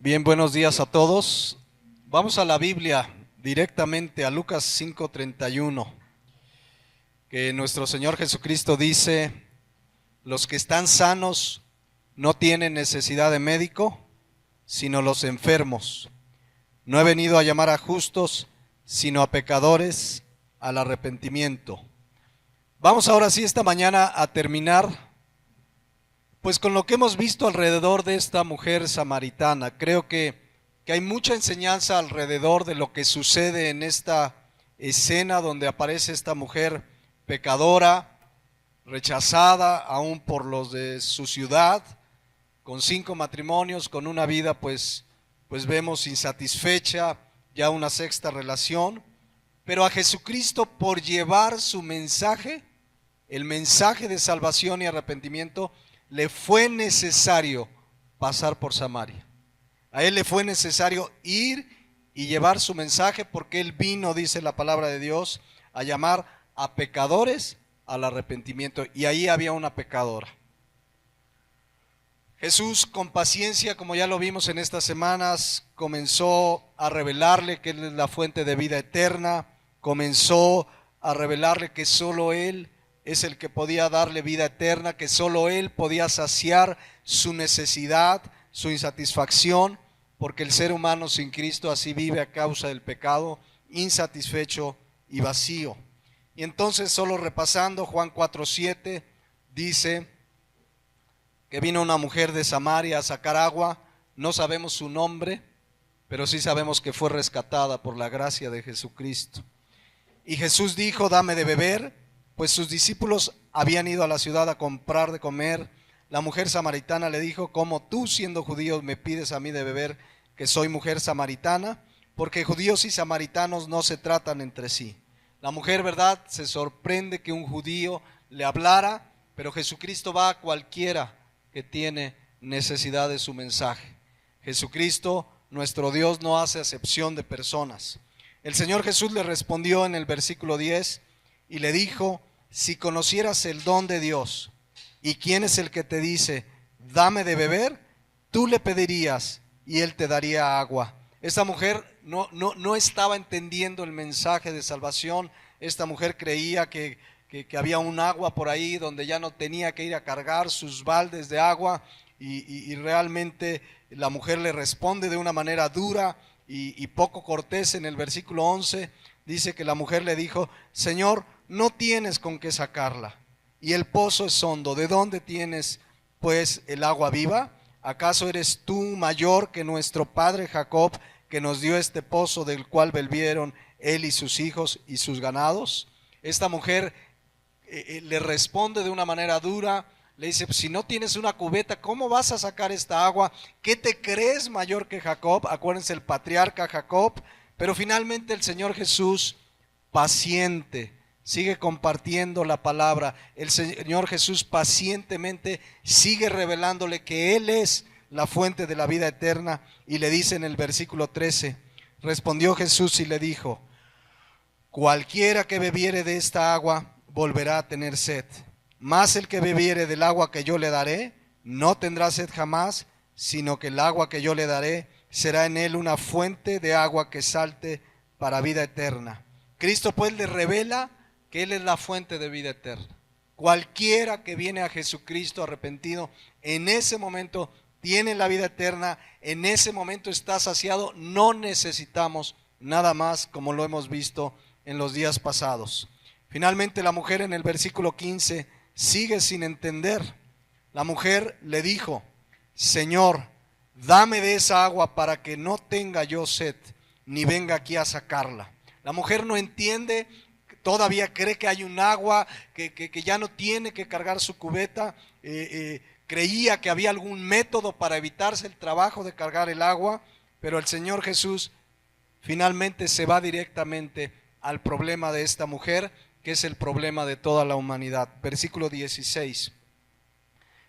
Bien, buenos días a todos. Vamos a la Biblia directamente a Lucas 5:31, que nuestro Señor Jesucristo dice: los que están sanos no tienen necesidad de médico, sino los enfermos. No he venido a llamar a justos, sino a pecadores al arrepentimiento. Vamos ahora sí esta mañana a terminar pues con lo que hemos visto alrededor de esta mujer samaritana. Creo que hay mucha enseñanza alrededor de lo que sucede en esta escena donde aparece esta mujer pecadora, rechazada aún por los de su ciudad, con 5 matrimonios, con una vida pues vemos insatisfecha, ya una sexta relación, pero a Jesucristo, por llevar su mensaje, el mensaje de salvación y arrepentimiento, le fue necesario pasar por Samaria. A él le fue necesario ir y llevar su mensaje, porque él vino, dice la palabra de Dios, a llamar a pecadores al arrepentimiento, y ahí había una pecadora. Jesús, con paciencia, como ya lo vimos en estas semanas, comenzó a revelarle que Él es la fuente de vida eterna, comenzó a revelarle que solo Él es el que podía darle vida eterna, que solo Él podía saciar su necesidad, su insatisfacción, porque el ser humano sin Cristo así vive a causa del pecado, insatisfecho y vacío. Y entonces, solo repasando, Juan 4:7 dice que vino una mujer de Samaria a sacar agua. No sabemos su nombre, pero sí sabemos que fue rescatada por la gracia de Jesucristo. Y Jesús dijo: dame de beber, pues sus discípulos habían ido a la ciudad a comprar de comer. La mujer samaritana le dijo: ¿cómo tú, siendo judío, me pides a mí de beber, que soy mujer samaritana? Porque judíos y samaritanos no se tratan entre sí. La mujer, ¿verdad?, se sorprende que un judío le hablara, pero Jesucristo va a cualquiera que tiene necesidad de su mensaje. Jesucristo, nuestro Dios, no hace acepción de personas. El Señor Jesús le respondió en el versículo 10 y le dijo: si conocieras el don de Dios y quién es el que te dice dame de beber, tú le pedirías y él te daría agua. Esta mujer no estaba entendiendo el mensaje de salvación. Esta mujer creía que había un agua por ahí donde ya no tenía que ir a cargar sus baldes de agua, y realmente la mujer le responde de una manera dura y poco cortés. En el versículo 11 dice que la mujer le dijo: Señor, no tienes con qué sacarla, y el pozo es hondo. ¿De dónde tienes pues el agua viva? ¿Acaso eres tú mayor que nuestro padre Jacob, que nos dio este pozo, del cual bebieron él y sus hijos y sus ganados? Esta mujer le responde de una manera dura. Le dice: si no tienes una cubeta, ¿cómo vas a sacar esta agua? ¿Qué te crees mayor que Jacob? Acuérdense, el patriarca Jacob. Pero finalmente el Señor Jesús, paciente, sigue compartiendo la palabra. El Señor Jesús pacientemente sigue revelándole que Él es la fuente de la vida eterna, y le dice en el versículo 13: respondió Jesús y le dijo: cualquiera que bebiere de esta agua volverá a tener sed, mas el que bebiere del agua que yo le daré no tendrá sed jamás, sino que el agua que yo le daré será en él una fuente de agua que salte para vida eterna. Cristo pues le revela que Él es la fuente de vida eterna. Cualquiera que viene a Jesucristo arrepentido, en ese momento tiene la vida eterna, en ese momento está saciado. No necesitamos nada más, como lo hemos visto en los días pasados. Finalmente, la mujer en el versículo 15 sigue sin entender. La mujer le dijo: Señor, dame de esa agua para que no tenga yo sed, ni venga aquí a sacarla. La mujer no entiende, todavía cree que hay un agua, que ya no tiene que cargar su cubeta. Creía que había algún método para evitarse el trabajo de cargar el agua, pero el Señor Jesús finalmente se va directamente al problema de esta mujer, que es el problema de toda la humanidad. Versículo 16.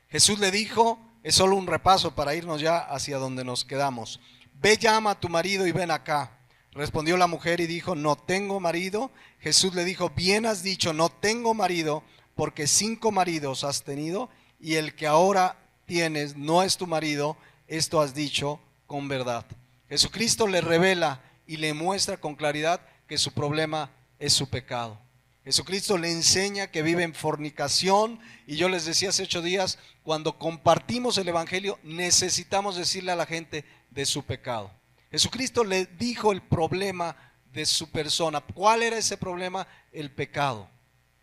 Jesús le dijo, es solo un repaso para irnos ya hacia donde nos quedamos: ve, llama a tu marido y ven acá. Respondió la mujer y dijo: no tengo marido. Jesús le dijo: bien has dicho, no tengo marido, porque 5 maridos has tenido, y el que ahora tienes no es tu marido. Esto has dicho con verdad. Jesucristo le revela y le muestra con claridad que su problema es su pecado. Jesucristo le enseña que vive en fornicación, y yo les decía hace 8 días, cuando compartimos el evangelio necesitamos decirle a la gente de su pecado. Jesucristo le dijo el problema de su persona. ¿Cuál era ese problema? El pecado.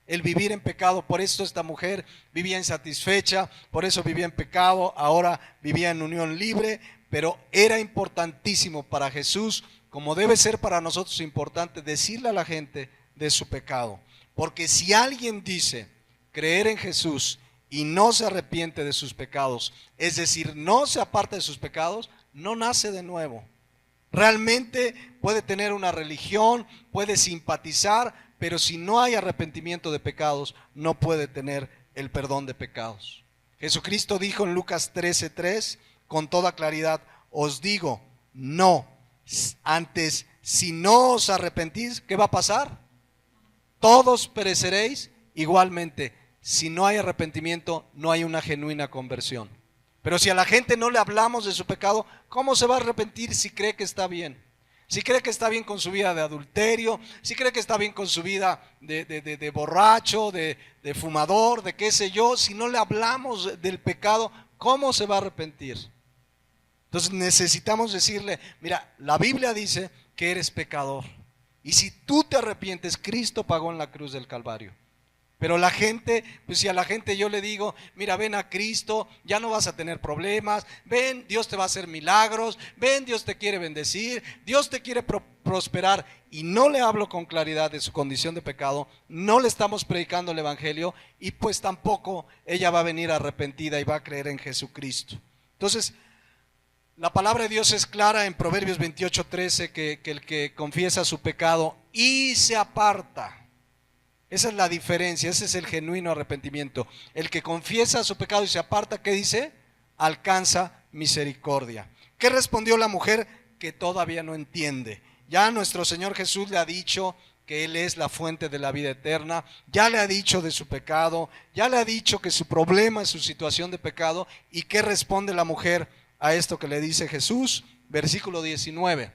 El vivir en pecado. Por eso esta mujer vivía insatisfecha, por eso vivía en pecado, ahora vivía en unión libre, pero era importantísimo para Jesús, como debe ser para nosotros importante, decirle a la gente de su pecado. Porque si alguien dice creer en Jesús y no se arrepiente de sus pecados, es decir, no se aparta de sus pecados, no nace de nuevo. Realmente puede tener una religión, puede simpatizar, pero si no hay arrepentimiento de pecados, no puede tener el perdón de pecados. Jesucristo dijo en Lucas 13:3, con toda claridad, os digo, no, antes si no os arrepentís, ¿qué va a pasar? Todos pereceréis igualmente. Si no hay arrepentimiento, no hay una genuina conversión. Pero si a la gente no le hablamos de su pecado, ¿cómo se va a arrepentir si cree que está bien? Si cree que está bien con su vida de adulterio, si cree que está bien con su vida de borracho, de fumador, de qué sé yo, si no le hablamos del pecado, ¿cómo se va a arrepentir? Entonces necesitamos decirle, mira, la Biblia dice que eres pecador. Y si tú te arrepientes, Cristo pagó en la cruz del Calvario. Pero la gente, pues si a la gente yo le digo, mira, ven a Cristo, ya no vas a tener problemas, ven, Dios te va a hacer milagros, ven, Dios te quiere bendecir, Dios te quiere prosperar, y no le hablo con claridad de su condición de pecado, no le estamos predicando el evangelio, y pues tampoco ella va a venir arrepentida y va a creer en Jesucristo. Entonces, la palabra de Dios es clara en Proverbios 28:13, que el que confiesa su pecado y se aparta, esa es la diferencia, ese es el genuino arrepentimiento. El que confiesa su pecado y se aparta, ¿qué dice? Alcanza misericordia. ¿Qué respondió la mujer? Que todavía no entiende. Ya nuestro Señor Jesús le ha dicho que Él es la fuente de la vida eterna, ya le ha dicho de su pecado, ya le ha dicho que su problema es su situación de pecado. ¿Y qué responde la mujer a esto que le dice Jesús? Versículo 19.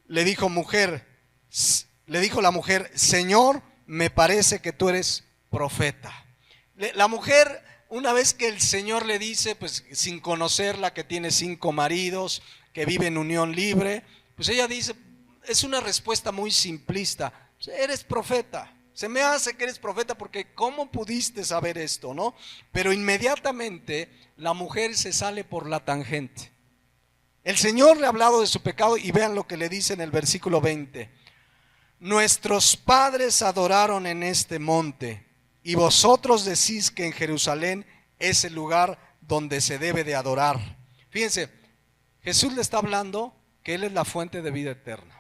Le dijo la mujer, Señor, me parece que tú eres profeta. La mujer, una vez que el Señor le dice, pues sin conocerla, que tiene 5 maridos, que vive en unión libre, pues ella dice, es una respuesta muy simplista, eres profeta. Se me hace que eres profeta porque ¿cómo pudiste saber esto, no? Pero inmediatamente la mujer se sale por la tangente. El Señor le ha hablado de su pecado y vean lo que le dice en el versículo 20. Nuestros padres adoraron en este monte, y vosotros decís que en Jerusalén es el lugar donde se debe de adorar. Fíjense, Jesús le está hablando que Él es la fuente de vida eterna.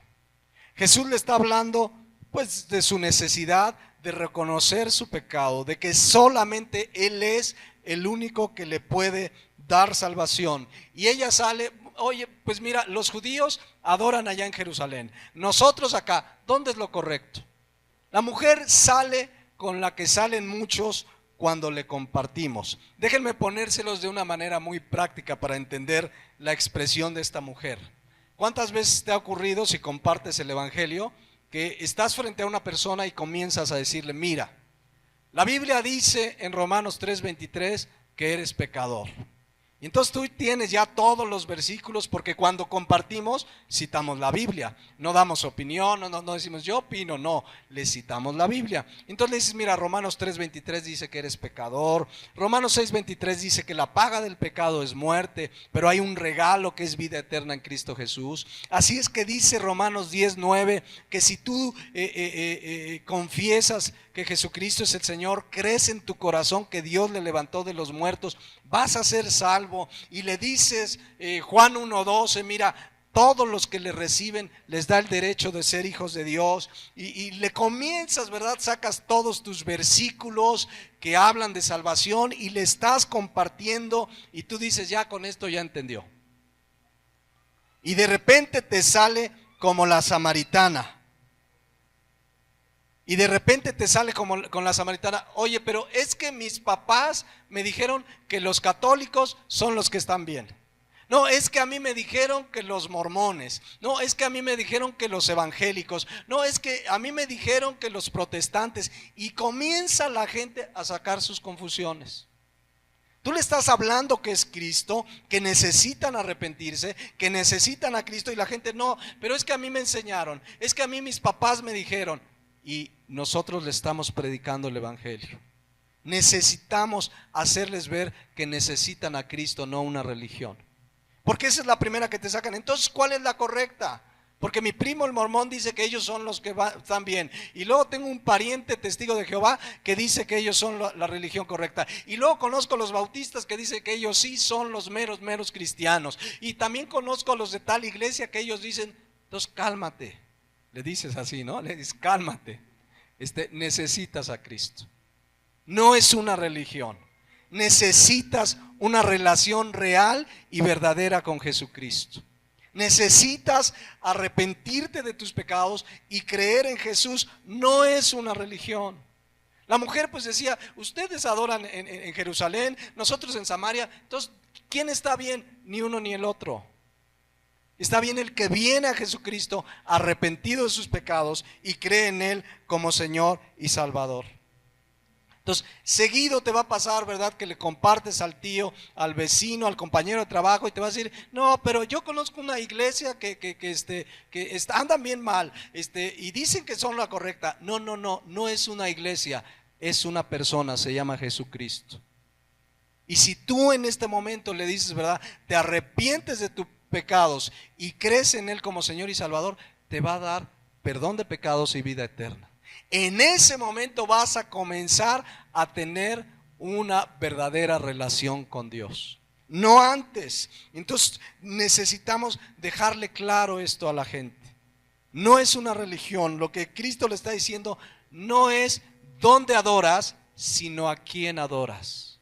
Jesús le está hablando pues de su necesidad de reconocer su pecado, de que solamente Él es el único que le puede dar salvación. Y ella sale, oye, pues mira, los judíos adoran allá en Jerusalén, nosotros acá, ¿dónde es lo correcto? La mujer sale con la que salen muchos cuando le compartimos. Déjenme ponérselos de una manera muy práctica para entender la expresión de esta mujer. ¿Cuántas veces te ha ocurrido, si compartes el evangelio, que estás frente a una persona y comienzas a decirle, mira, la Biblia dice en Romanos 3:23 que eres pecador? Y entonces tú tienes ya todos los versículos, porque cuando compartimos citamos la Biblia, no damos opinión, no decimos yo opino, no, le citamos la Biblia. Entonces le dices, mira, Romanos 3:23 dice que eres pecador, Romanos 6:23 dice que la paga del pecado es muerte, pero hay un regalo que es vida eterna en Cristo Jesús. Así es que dice Romanos 10:9 que si tú confiesas que Jesucristo es el Señor, crees en tu corazón que Dios le levantó de los muertos, vas a ser salvo. Y le dices, Juan 1:12, mira, todos los que le reciben les da el derecho de ser hijos de Dios. Y le comienzas, ¿verdad? Sacas todos tus versículos que hablan de salvación y le estás compartiendo, y tú dices, ya con esto ya entendió. Y de repente te sale como la samaritana. Y de repente te sale como con la samaritana: oye, pero es que mis papás me dijeron que los católicos son los que están bien. No, es que a mí me dijeron que los mormones. No, es que a mí me dijeron que los evangélicos. No, es que a mí me dijeron que los protestantes. Y comienza la gente a sacar sus confusiones. Tú le estás hablando que es Cristo, que necesitan arrepentirse, que necesitan a Cristo, y la gente: no, pero es que a mí me enseñaron, es que a mí mis papás me dijeron. Y nosotros le estamos predicando el evangelio. Necesitamos hacerles ver que necesitan a Cristo, no una religión. Porque esa es la primera que te sacan. Entonces, ¿cuál es la correcta? Porque mi primo el mormón dice que ellos son los que están bien. Y luego tengo un pariente testigo de Jehová que dice que ellos son la religión correcta. Y luego conozco a los bautistas que dicen que ellos sí son los meros cristianos. Y también conozco a los de tal iglesia que ellos dicen: entonces cálmate. Le dices así, ¿no? Le dices: cálmate. Necesitas a Cristo. No es una religión. Necesitas una relación real y verdadera con Jesucristo. Necesitas arrepentirte de tus pecados y creer en Jesús. No es una religión. La mujer pues decía: ustedes adoran en Jerusalén, nosotros en Samaria. Entonces, ¿quién está bien? Ni uno ni el otro. Está bien el que viene a Jesucristo arrepentido de sus pecados y cree en Él como Señor y Salvador. Entonces, seguido te va a pasar, ¿verdad?, que le compartes al tío, al vecino, al compañero de trabajo, y te va a decir: no, pero yo conozco una iglesia que andan bien mal, y dicen que son la correcta. No es una iglesia, es una persona, se llama Jesucristo. Y si tú en este momento le dices, ¿verdad?, te arrepientes de tus pecados y crees en Él como Señor y Salvador, te va a dar perdón de pecados y vida eterna. En ese momento vas a comenzar a tener una verdadera relación con Dios, no antes. Entonces necesitamos dejarle claro esto a la gente. No es una religión. Lo que Cristo le está diciendo no es dónde adoras, sino a quién adoras.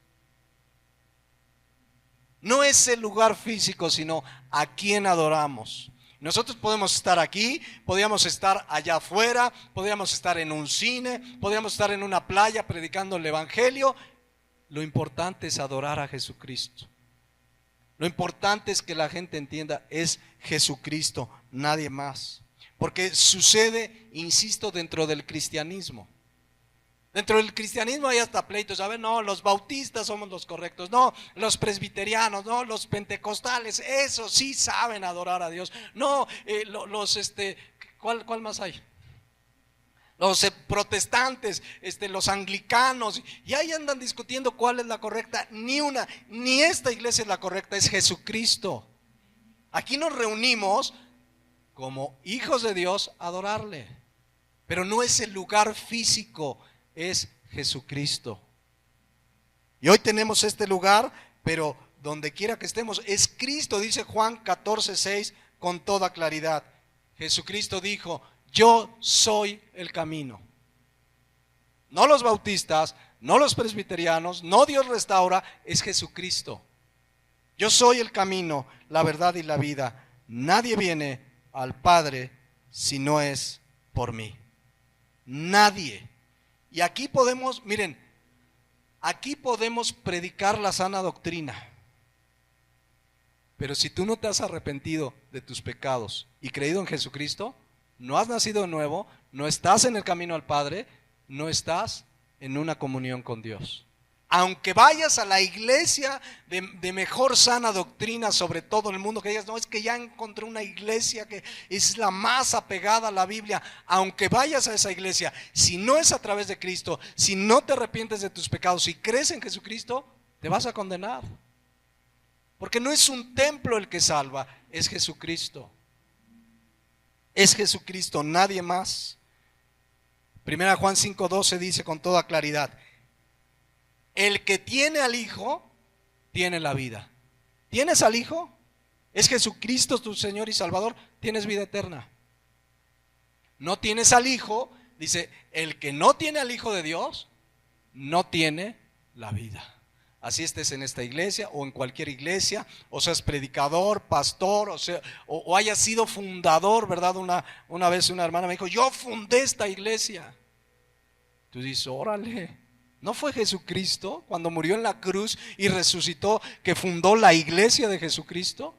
No es el lugar físico, sino a quién adoramos. Nosotros podemos estar aquí, podríamos estar allá afuera, podríamos estar en un cine, podríamos estar en una playa predicando el evangelio. Lo importante es adorar a Jesucristo. Lo importante es que la gente entienda: es Jesucristo, nadie más. Porque sucede, insisto, dentro del cristianismo. Dentro del cristianismo hay hasta pleitos. A ver, no, los bautistas somos los correctos. No, los presbiterianos, no, los pentecostales, esos sí saben adorar a Dios. No, ¿cuál más hay? Los protestantes, los anglicanos, y ahí andan discutiendo cuál es la correcta. Ni esta iglesia es la correcta, es Jesucristo. Aquí nos reunimos como hijos de Dios a adorarle, pero no es el lugar físico, es Jesucristo. Y hoy tenemos este lugar, pero donde quiera que estemos es Cristo. Dice Juan 14:6 con toda claridad. Jesucristo dijo: yo soy el camino. No los bautistas, no los presbiterianos, no Dios Restaura, es Jesucristo. Yo soy el camino, la verdad y la vida. Nadie viene al Padre si no es por mí. Nadie. Y aquí podemos, miren, aquí podemos predicar la sana doctrina. Pero si tú no te has arrepentido de tus pecados y creído en Jesucristo, no has nacido de nuevo, no estás en el camino al Padre, no estás en una comunión con Dios. Aunque vayas a la iglesia de mejor sana doctrina sobre todo el mundo, que digas: no, es que ya encontré una iglesia que es la más apegada a la Biblia. Aunque vayas a esa iglesia, si no es a través de Cristo, si no te arrepientes de tus pecados, si crees en Jesucristo, te vas a condenar. Porque no es un templo el que salva, es Jesucristo. Es Jesucristo, nadie más. 1 Juan 5:12 dice con toda claridad: el que tiene al Hijo, tiene la vida. ¿Tienes al Hijo? ¿Es Jesucristo tu Señor y Salvador? Tienes vida eterna. No tienes al Hijo, dice: el que no tiene al Hijo de Dios, no tiene la vida. Así estés en esta iglesia o en cualquier iglesia, o seas predicador, pastor, o hayas sido fundador, ¿verdad? Una vez una hermana me dijo: yo fundé esta iglesia. Tú dices, órale, ¿no fue Jesucristo cuando murió en la cruz y resucitó que fundó la iglesia de Jesucristo?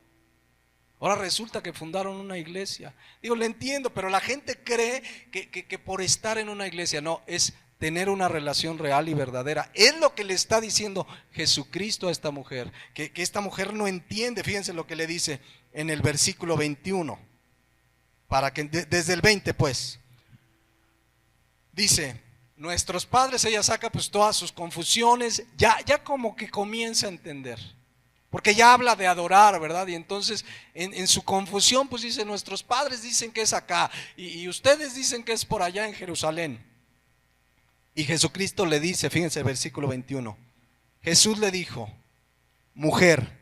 Ahora resulta que fundaron una iglesia. Digo, le entiendo, pero la gente cree que por estar en una iglesia, no, es tener una relación real y verdadera. Es lo que le está diciendo Jesucristo a esta mujer, que esta mujer no entiende. Fíjense lo que le dice en el versículo 21, para que desde el 20 pues, dice, nuestros padres, ella saca pues todas sus confusiones, ya como que comienza a entender. Porque ya habla de adorar, ¿verdad? Y entonces en su confusión pues dice, nuestros padres dicen que es acá y ustedes dicen que es por allá en Jerusalén. Y Jesucristo le dice, fíjense el versículo 21, Jesús le dijo, mujer,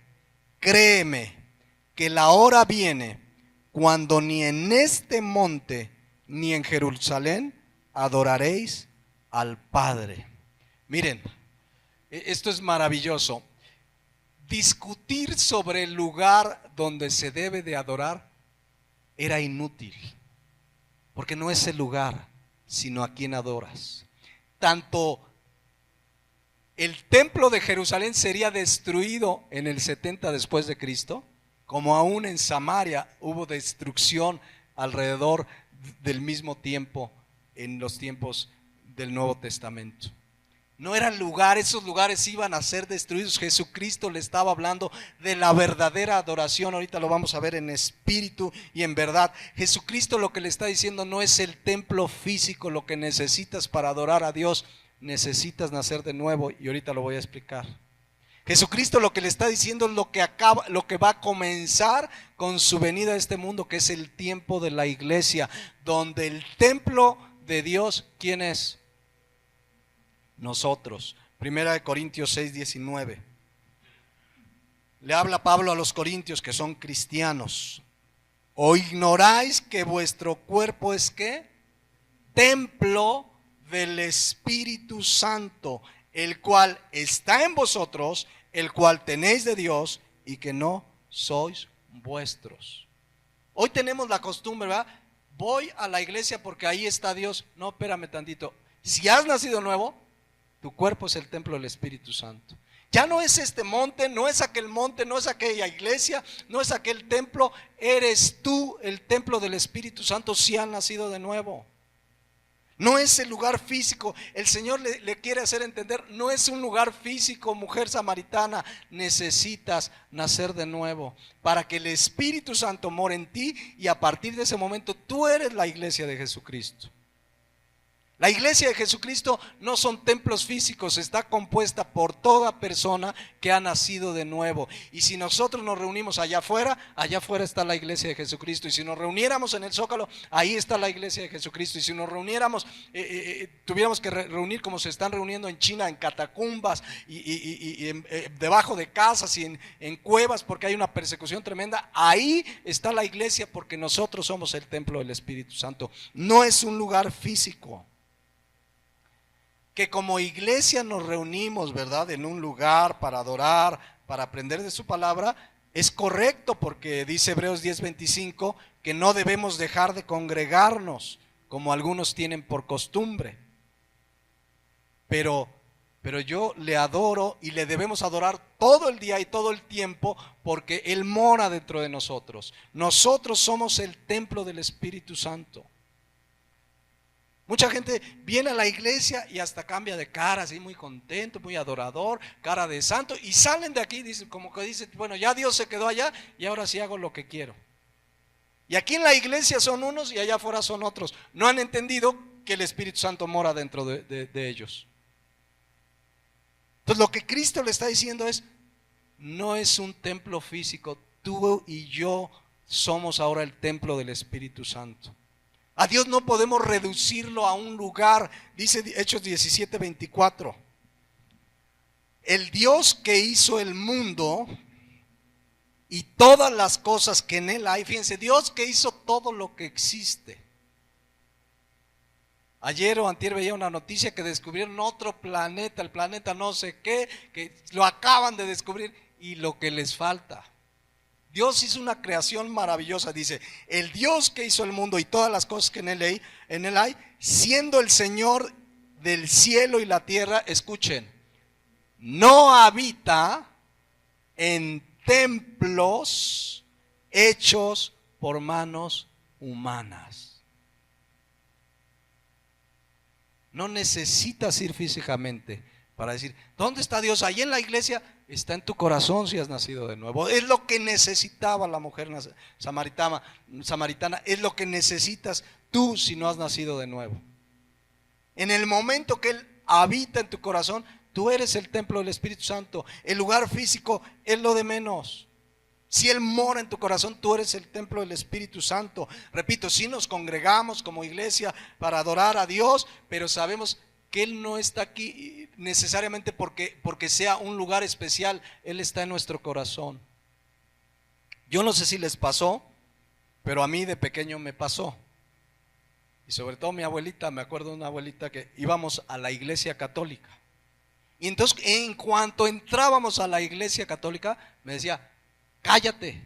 créeme que la hora viene cuando ni en este monte ni en Jerusalén adoraréis al Padre. Miren, esto es maravilloso. Discutir sobre el lugar donde se debe de adorar era inútil, porque no es el lugar, sino a quien adoras. Tanto el templo de Jerusalén sería destruido en el 70 después de Cristo, como aún en Samaria hubo destrucción alrededor del mismo tiempo, en los tiempos del Nuevo Testamento. No eran lugares, esos lugares iban a ser destruidos. Jesucristo le estaba hablando de la verdadera adoración. Ahorita lo vamos a ver en espíritu y en verdad. Jesucristo lo que le está diciendo no es el templo físico lo que necesitas para adorar a Dios. Necesitas nacer de nuevo y ahorita lo voy a explicar. Jesucristo lo que le está diciendo es lo que va a comenzar con su venida a este mundo, que es el tiempo de la iglesia, donde el templo de Dios, ¿quién es? Nosotros. Primera de Corintios 6:19. Le habla Pablo a los corintios que son cristianos. ¿O ignoráis que vuestro cuerpo es qué? Templo del Espíritu Santo, el cual está en vosotros, el cual tenéis de Dios y que no sois vuestros. Hoy tenemos la costumbre, ¿verdad? Voy a la iglesia porque ahí está Dios. No, espérame tantito. Si has nacido nuevo, tu cuerpo es el templo del Espíritu Santo. Ya no es este monte, no es aquel monte, no es aquella iglesia, no es aquel templo. Eres tú el templo del Espíritu Santo si has nacido de nuevo. No es el lugar físico. El Señor le quiere hacer entender, no es un lugar físico, mujer samaritana. Necesitas nacer de nuevo para que el Espíritu Santo more en ti y a partir de ese momento tú eres la iglesia de Jesucristo. La iglesia de Jesucristo no son templos físicos, está compuesta por toda persona que ha nacido de nuevo. Y si nosotros nos reunimos allá afuera está la iglesia de Jesucristo. Y si nos reuniéramos en el Zócalo, ahí está la iglesia de Jesucristo. Y si nos reuniéramos, tuviéramos que reunir como se están reuniendo en China, en catacumbas y debajo de casas y en cuevas, porque hay una persecución tremenda, ahí está la iglesia porque nosotros somos el templo del Espíritu Santo. No es un lugar físico. Que como iglesia nos reunimos, ¿verdad? En un lugar para adorar, para aprender de su palabra, es correcto porque dice Hebreos 10:25 que no debemos dejar de congregarnos como algunos tienen por costumbre. Pero yo le adoro y le debemos adorar todo el día y todo el tiempo porque Él mora dentro de nosotros. Nosotros somos el templo del Espíritu Santo. Mucha gente viene a la iglesia y hasta cambia de cara, así muy contento, muy adorador, cara de santo, y salen de aquí, como que dicen, bueno, ya Dios se quedó allá y ahora sí hago lo que quiero. Y aquí en la iglesia son unos y allá afuera son otros. No han entendido que el Espíritu Santo mora dentro de ellos. Entonces lo que Cristo le está diciendo es, no es un templo físico, tú y yo somos ahora el templo del Espíritu Santo. A Dios no podemos reducirlo a un lugar, dice Hechos 17:24. El Dios que hizo el mundo y todas las cosas que en él hay, fíjense, Dios que hizo todo lo que existe. Ayer o antier veía una noticia que descubrieron otro planeta, el planeta no sé qué, que lo acaban de descubrir y lo que les falta. Dios hizo una creación maravillosa, dice, el Dios que hizo el mundo y todas las cosas que en él hay, siendo el Señor del cielo y la tierra, escuchen, no habita en templos hechos por manos humanas. No necesitas ir físicamente para decir, ¿dónde está Dios? Ahí en la iglesia. Está en tu corazón si has nacido de nuevo. Es lo que necesitaba la mujer samaritana. Es lo que necesitas tú si no has nacido de nuevo. En el momento que Él habita en tu corazón, tú eres el templo del Espíritu Santo. El lugar físico es lo de menos. Si Él mora en tu corazón, tú eres el templo del Espíritu Santo. Repito, si nos congregamos como iglesia para adorar a Dios, pero sabemos que Él no está aquí necesariamente porque sea un lugar especial. Él está en nuestro corazón. Yo no sé si les pasó, pero a mí de pequeño me pasó. Y sobre todo mi abuelita, me acuerdo de una abuelita que íbamos a la iglesia católica. Y entonces en cuanto entrábamos a la iglesia católica, me decía, cállate,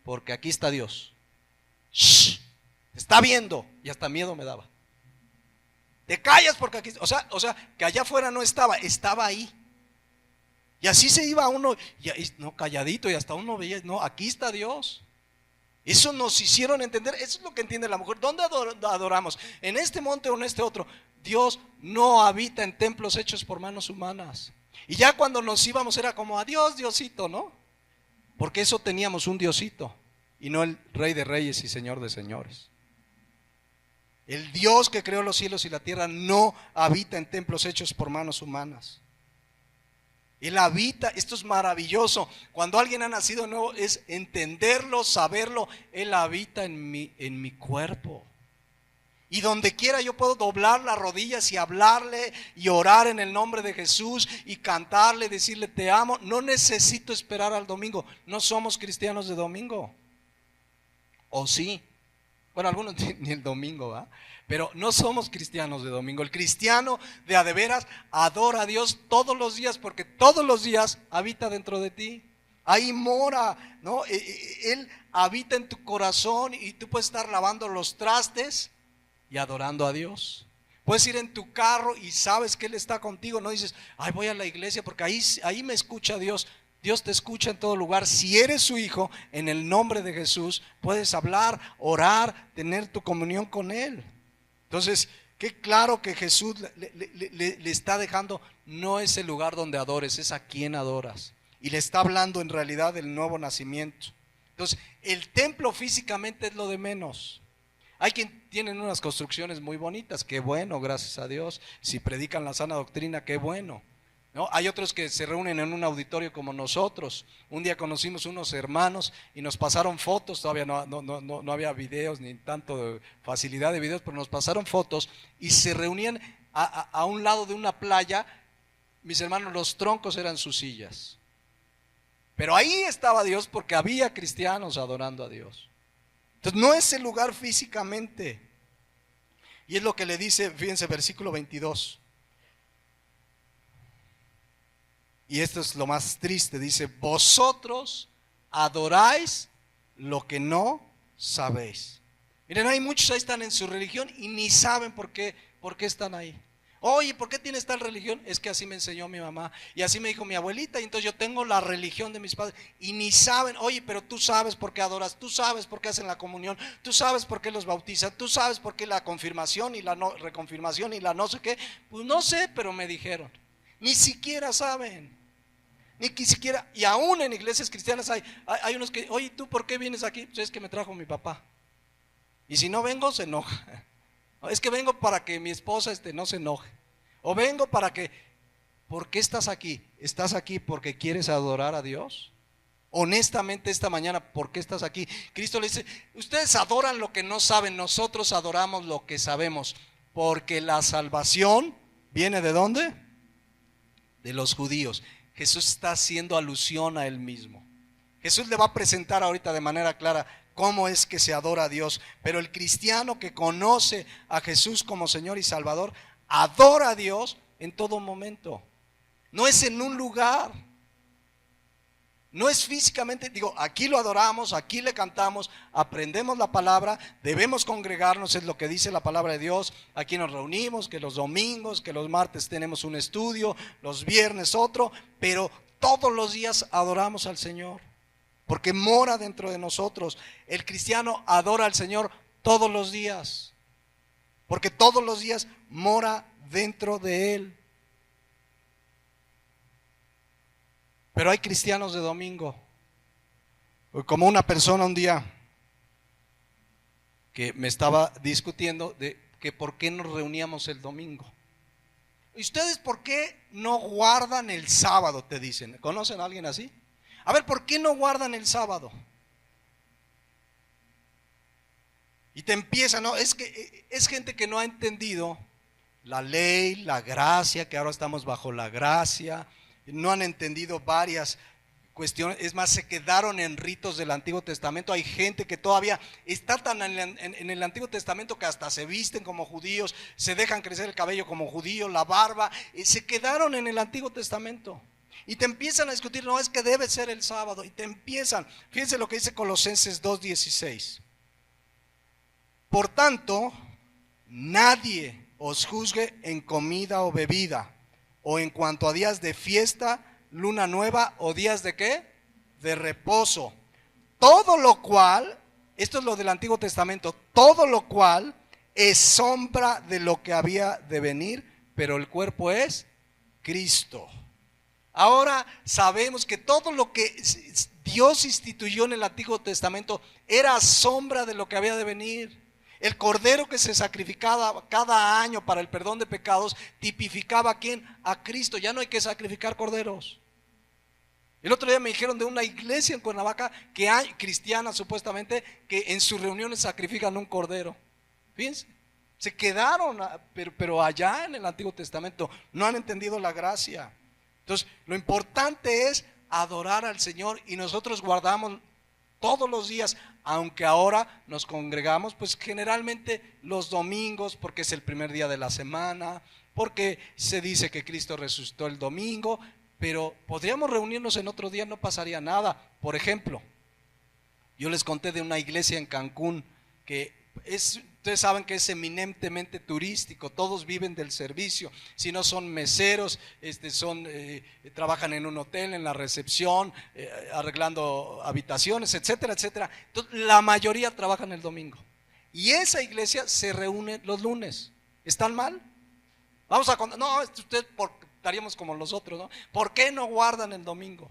porque aquí está Dios. Shh, te está viendo. Y hasta miedo me daba. Te callas porque aquí, o sea, que allá afuera no estaba, estaba ahí. Y así se iba uno, no, calladito, y hasta uno veía, no, aquí está Dios. Eso nos hicieron entender, eso es lo que entiende la mujer. ¿Dónde adoramos? ¿En este monte o en este otro? Dios no habita en templos hechos por manos humanas. Y ya cuando nos íbamos era como, adiós Diosito, ¿no? Porque eso teníamos un Diosito, y no el Rey de Reyes y Señor de Señores. El Dios que creó los cielos y la tierra no habita en templos hechos por manos humanas. Él habita, esto es maravilloso. Cuando alguien ha nacido de nuevo es entenderlo, saberlo. Él habita en mi cuerpo. Y donde quiera yo puedo doblar las rodillas y hablarle y orar en el nombre de Jesús y cantarle, decirle te amo. No necesito esperar al domingo. No somos cristianos de domingo. ¿O sí? Bueno, algunos ni el domingo, ¿va? Pero no somos cristianos de domingo. El cristiano de a de veras adora a Dios todos los días, porque todos los días habita dentro de ti. Ahí mora, ¿no? Él habita en tu corazón y tú puedes estar lavando los trastes y adorando a Dios. Puedes ir en tu carro y sabes que Él está contigo. No dices, ay, voy a la iglesia porque ahí me escucha Dios. Dios te escucha en todo lugar. Si eres su hijo, en el nombre de Jesús, puedes hablar, orar, tener tu comunión con Él. Entonces, qué claro que Jesús le está dejando, no es el lugar donde adores, es a quien adoras. Y le está hablando en realidad del nuevo nacimiento. Entonces, el templo físicamente es lo de menos. Hay quien tienen unas construcciones muy bonitas, qué bueno, gracias a Dios. Si predican la sana doctrina, qué bueno. ¿No? Hay otros que se reúnen en un auditorio como nosotros. Un día conocimos unos hermanos y nos pasaron fotos. Todavía no había videos ni tanto facilidad de videos, pero nos pasaron fotos y se reunían a un lado de una playa. Mis hermanos, los troncos eran sus sillas, pero ahí estaba Dios porque había cristianos adorando a Dios. Entonces no es el lugar físicamente. Y es lo que le dice, fíjense, versículo 22. Y esto es lo más triste, dice, vosotros adoráis lo que no sabéis. Miren, hay muchos ahí están en su religión y ni saben por qué están ahí. Oye, ¿por qué tienes tal religión? Es que así me enseñó mi mamá y así me dijo mi abuelita, y entonces yo tengo la religión de mis padres. Y ni saben, oye, pero tú sabes por qué adoras, tú sabes por qué hacen la comunión, tú sabes por qué los bautizan, tú sabes por qué la confirmación y la reconfirmación y la no sé qué. Pues no sé, pero me dijeron. Ni siquiera saben. Ni siquiera, y aún en iglesias cristianas hay unos que, oye, ¿tú por qué vienes aquí? Pues es que me trajo mi papá. Y si no vengo, se enoja. Es que vengo para que mi esposa no se enoje. O vengo para que, ¿por qué estás aquí? ¿Estás aquí porque quieres adorar a Dios? Honestamente esta mañana, ¿por qué estás aquí? Cristo le dice, ustedes adoran lo que no saben, nosotros adoramos lo que sabemos. Porque la salvación viene ¿de dónde? De los judíos. Jesús está haciendo alusión a Él mismo. Jesús le va a presentar ahorita de manera clara cómo es que se adora a Dios. Pero el cristiano que conoce a Jesús como Señor y Salvador, adora a Dios en todo momento. No es en un lugar. No es físicamente, digo, aquí lo adoramos, aquí le cantamos, aprendemos la palabra, debemos congregarnos, es lo que dice la palabra de Dios. Aquí nos reunimos, que los domingos, que los martes tenemos un estudio, los viernes otro, pero todos los días adoramos al Señor, porque mora dentro de nosotros. El cristiano adora al Señor todos los días, porque todos los días mora dentro de Él. Pero hay cristianos de domingo. Como una persona un día que me estaba discutiendo de que por qué nos reuníamos el domingo. ¿Y ustedes por qué no guardan el sábado? Te dicen. ¿Conocen a alguien así? A ver, ¿por qué no guardan el sábado? Y te empiezan, no, es que es gente que no ha entendido la ley, la gracia, que ahora estamos bajo la gracia. No han entendido varias cuestiones, es más, se quedaron en ritos del Antiguo Testamento. Hay gente que todavía está tan en el Antiguo Testamento que hasta se visten como judíos, se dejan crecer el cabello como judíos, la barba, se quedaron en el Antiguo Testamento. Y te empiezan a discutir, no, es que debe ser el sábado. Y te empiezan, fíjense lo que dice Colosenses 2:16. Por tanto, nadie os juzgue en comida o bebida, o en cuanto a días de fiesta, luna nueva o días de ¿qué? De reposo. Todo lo cual, esto es lo del Antiguo Testamento, todo lo cual es sombra de lo que había de venir, pero el cuerpo es Cristo. Ahora sabemos que todo lo que Dios instituyó en el Antiguo Testamento era sombra de lo que había de venir. El cordero que se sacrificaba cada año para el perdón de pecados tipificaba ¿a quién? A Cristo. Ya no hay que sacrificar corderos. El otro día me dijeron de una iglesia en Cuernavaca que hay cristianas supuestamente que en sus reuniones sacrifican un cordero. Fíjense, se quedaron, pero allá en el Antiguo Testamento no han entendido la gracia. Entonces, lo importante es adorar al Señor y nosotros guardamos todos los días, aunque ahora nos congregamos pues generalmente los domingos porque es el primer día de la semana, porque se dice que Cristo resucitó el domingo, pero podríamos reunirnos en otro día, no pasaría nada. Por ejemplo, yo les conté de una iglesia en Cancún que ustedes saben que es eminentemente turístico, todos viven del servicio, si no son meseros, trabajan en un hotel, en la recepción, arreglando habitaciones, etcétera, etcétera. Entonces, la mayoría trabajan el domingo. Y esa iglesia se reúne los lunes. ¿Están mal? Vamos a contar, no, ustedes estaríamos como los otros, ¿no? ¿Por qué no guardan el domingo?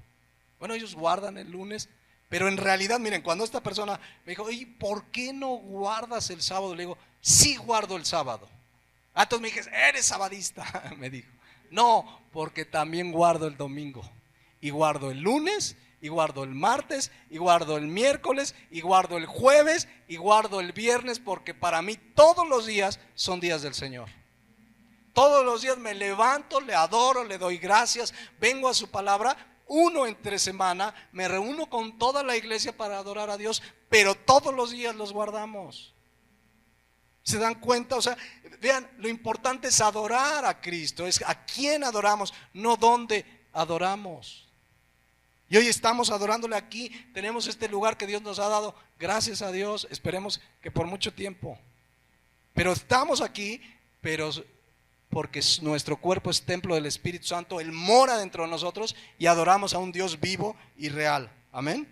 Bueno, ellos guardan el lunes. Pero en realidad, miren, cuando esta persona me dijo, ¿y por qué no guardas el sábado? Le digo, sí guardo el sábado. Entonces me dije, eres sabadista, me dijo. No, porque también guardo el domingo. Y guardo el lunes, y guardo el martes, y guardo el miércoles, y guardo el jueves, y guardo el viernes, porque para mí todos los días son días del Señor. Todos los días me levanto, le adoro, le doy gracias, vengo a su palabra. Uno entre semana, me reúno con toda la iglesia para adorar a Dios, pero todos los días los guardamos. ¿Se dan cuenta? O sea, vean, lo importante es adorar a Cristo, es a quién adoramos, no dónde adoramos. Y hoy estamos adorándole aquí, tenemos este lugar que Dios nos ha dado, gracias a Dios, esperemos que por mucho tiempo. Pero estamos aquí, pero porque nuestro cuerpo es templo del Espíritu Santo, Él mora dentro de nosotros y adoramos a un Dios vivo y real. Amén.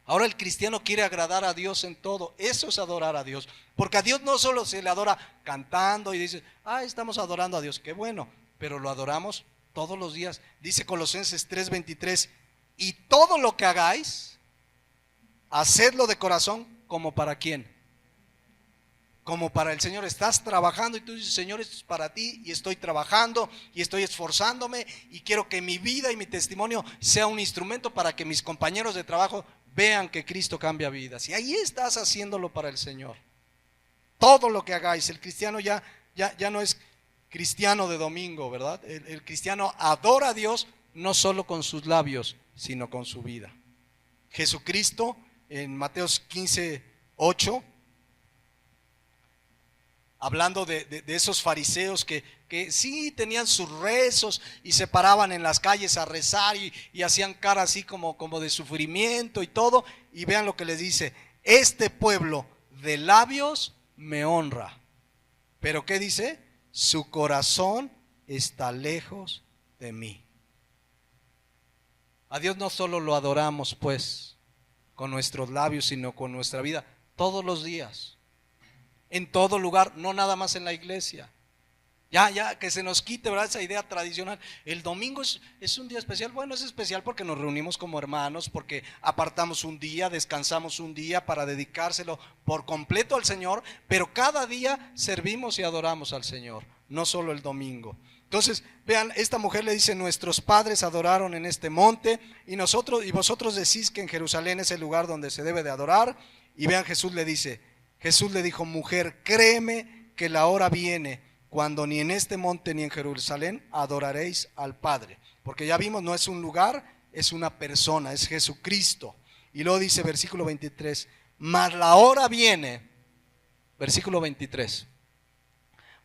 Ahora el cristiano quiere agradar a Dios en todo. Eso es adorar a Dios. Porque a Dios no solo se le adora cantando y dice, estamos adorando a Dios. Qué bueno, pero lo adoramos todos los días. Dice Colosenses 3:23, y todo lo que hagáis, hacedlo de corazón, como para quién. Como para el Señor. Estás trabajando y tú dices, Señor, esto es para ti, y estoy trabajando y estoy esforzándome y quiero que mi vida y mi testimonio sea un instrumento para que mis compañeros de trabajo vean que Cristo cambia vidas. Y ahí estás haciéndolo para el Señor. Todo lo que hagáis. El cristiano ya no es cristiano de domingo, ¿verdad? El cristiano adora a Dios no solo con sus labios, sino con su vida. Jesucristo en Mateo 15:8 hablando de esos fariseos que sí tenían sus rezos y se paraban en las calles a rezar y hacían cara así como de sufrimiento y todo. Y vean lo que les dice: este pueblo de labios me honra, pero ¿qué dice? Su corazón está lejos de mí. A Dios no solo lo adoramos pues con nuestros labios, sino con nuestra vida todos los días, en todo lugar, no nada más en la iglesia. Ya, que se nos quite, ¿verdad?, esa idea tradicional. El domingo es un día especial. Bueno, es especial porque nos reunimos como hermanos, porque apartamos un día, descansamos un día para dedicárselo por completo al Señor, pero cada día servimos y adoramos al Señor, no solo el domingo. Entonces, vean, esta mujer le dice: nuestros padres adoraron en este monte y vosotros decís que en Jerusalén es el lugar donde se debe de adorar. Y vean, Jesús le dijo: mujer, créeme que la hora viene cuando ni en este monte ni en Jerusalén adoraréis al Padre. Porque ya vimos, no es un lugar, es una persona, es Jesucristo. Y luego dice, versículo 23, mas la hora viene, versículo 23,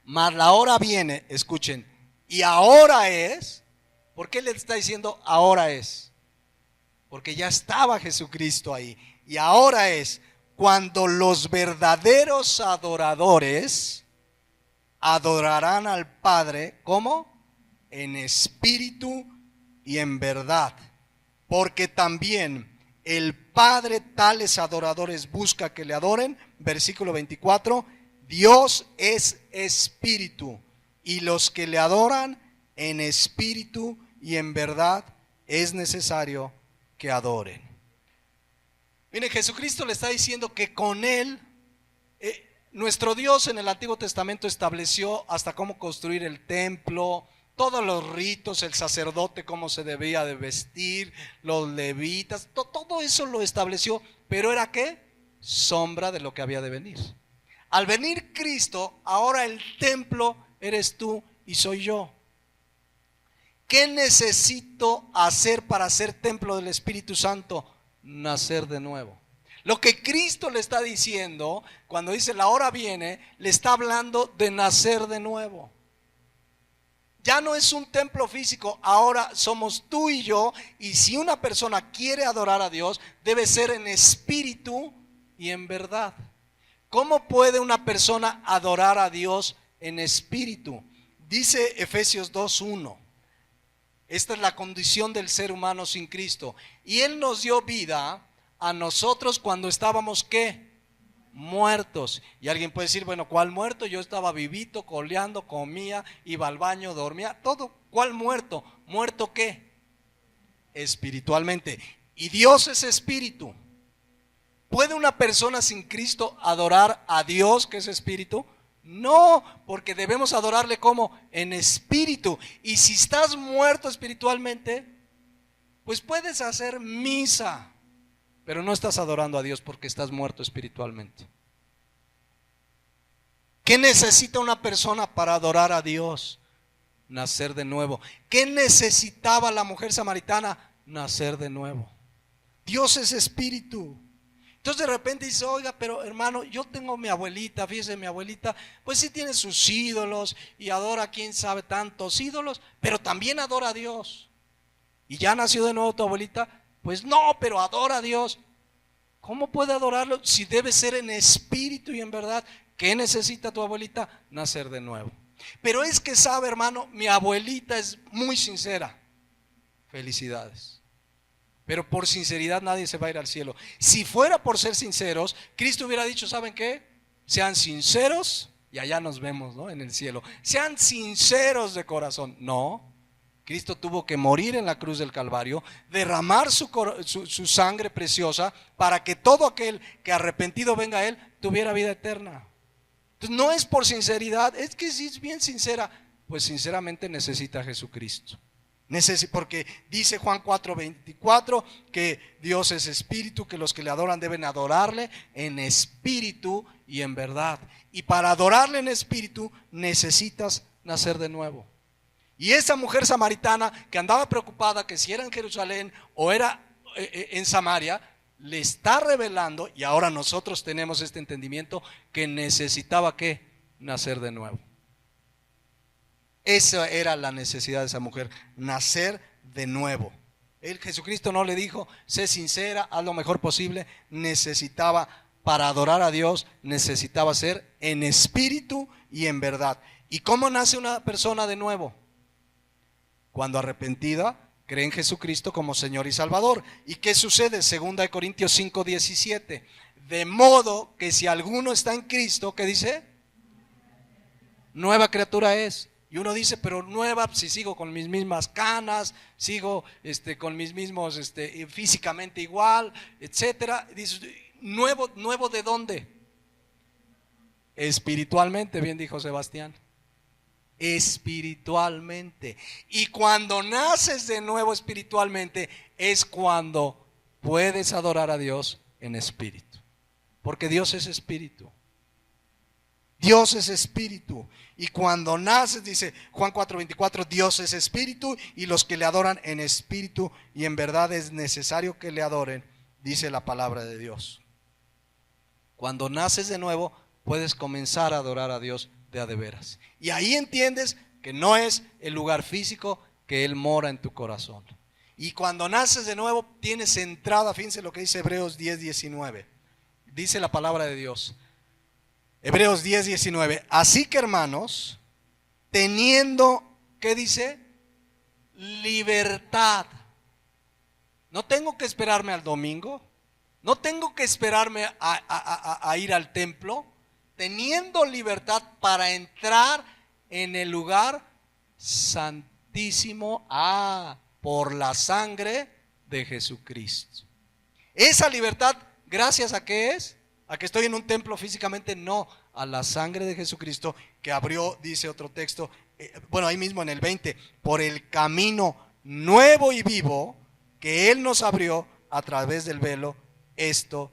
mas la hora viene, escuchen, y ahora es. ¿Por qué le está diciendo ahora es? Porque ya estaba Jesucristo ahí. Y ahora es cuando los verdaderos adoradores adorarán al Padre, ¿cómo? En espíritu y en verdad. Porque también el Padre tales adoradores busca que le adoren. Versículo 24, Dios es espíritu, y los que le adoran en espíritu y en verdad es necesario que adoren. Mire, Jesucristo le está diciendo que con él, nuestro Dios en el Antiguo Testamento estableció hasta cómo construir el templo, todos los ritos, el sacerdote cómo se debía de vestir, los levitas, todo eso lo estableció. Pero ¿era qué? Sombra de lo que había de venir. Al venir Cristo, ahora el templo eres tú y soy yo. ¿Qué necesito hacer para ser templo del Espíritu Santo? Nacer de nuevo. Lo que Cristo le está diciendo cuando dice la hora viene, le está hablando de nacer de nuevo. Ya no es un templo físico, ahora somos tú y yo. Y si una persona quiere adorar a Dios, debe ser en espíritu y en verdad. ¿Cómo puede una persona adorar a Dios en espíritu? Dice Efesios 2:1. Esta es la condición del ser humano sin Cristo. Y Él nos dio vida a nosotros cuando estábamos, ¿qué? Muertos. Y alguien puede decir, bueno, ¿cuál muerto? Yo estaba vivito, coleando, comía, iba al baño, dormía, todo. ¿Cuál muerto? ¿Muerto qué? Espiritualmente. Y Dios es espíritu. ¿Puede una persona sin Cristo adorar a Dios, que es espíritu? No, porque debemos adorarle como en espíritu. Y si estás muerto espiritualmente, pues puedes hacer misa, pero no estás adorando a Dios porque estás muerto espiritualmente. ¿Qué necesita una persona para adorar a Dios? Nacer de nuevo. ¿Qué necesitaba la mujer samaritana? Nacer de nuevo. Dios es espíritu. Entonces de repente dice, oiga, pero hermano, yo tengo mi abuelita, fíjese, mi abuelita, pues sí tiene sus ídolos y adora quién sabe tantos ídolos, pero también adora a Dios. ¿Y ya nació de nuevo tu abuelita? Pues no, pero adora a Dios. ¿Cómo puede adorarlo si debe ser en espíritu y en verdad? ¿Qué necesita tu abuelita? Nacer de nuevo. Pero es que sabe, hermano, mi abuelita es muy sincera. Felicidades. Pero por sinceridad nadie se va a ir al cielo. Si fuera por ser sinceros, Cristo hubiera dicho, ¿saben qué? Sean sinceros y allá nos vemos, ¿no? En el cielo. Sean sinceros de corazón. No. Cristo tuvo que morir en la cruz del Calvario, derramar su sangre preciosa para que todo aquel que arrepentido venga a Él tuviera vida eterna. Entonces no es por sinceridad, es que si es bien sincera, pues sinceramente necesita a Jesucristo. Porque dice Juan 4:24 que Dios es espíritu, que los que le adoran deben adorarle en espíritu y en verdad. Y para adorarle en espíritu necesitas nacer de nuevo. Y esa mujer samaritana que andaba preocupada que si era en Jerusalén o era en Samaria, le está revelando, y ahora nosotros tenemos este entendimiento, que necesitaba ¿qué? nacer de nuevo. Esa era la necesidad de esa mujer, nacer de nuevo. Jesucristo no le dijo, sé sincera, haz lo mejor posible. Necesitaba, para adorar a Dios, necesitaba ser en espíritu y en verdad. ¿Y cómo nace una persona de nuevo? Cuando arrepentida, cree en Jesucristo como Señor y Salvador. ¿Y qué sucede? 2 Corintios 5:17. De modo que si alguno está en Cristo, ¿qué dice? Nueva criatura es. Y uno dice, pero nueva, si sigo con mis mismas canas, sigo con mis mismos, físicamente igual, etcétera. Dice, ¿nuevo de dónde? Espiritualmente, bien dijo Sebastián. Espiritualmente. Y cuando naces de nuevo espiritualmente, es cuando puedes adorar a Dios en espíritu. Porque Dios es espíritu. Dios es espíritu. Y cuando naces, dice Juan 4:24, Dios es espíritu y los que le adoran en espíritu y en verdad es necesario que le adoren, dice la palabra de Dios. Cuando naces de nuevo, puedes comenzar a adorar a Dios de a de veras. Y ahí entiendes que no es el lugar físico, que Él mora en tu corazón. Y cuando naces de nuevo, tienes entrada, fíjense lo que dice Hebreos 10:19. Dice la palabra de Dios. Hebreos 10:19. Así que hermanos, teniendo, ¿qué dice? Libertad. No tengo que esperarme al domingo. No tengo que esperarme a ir al templo. Teniendo libertad para entrar en el lugar santísimo, por la sangre de Jesucristo. Esa libertad, ¿gracias a qué es? ¿A que estoy en un templo físicamente? No, a la sangre de Jesucristo que abrió, dice otro texto, ahí mismo en el 20, por el camino nuevo y vivo que Él nos abrió a través del velo. Esto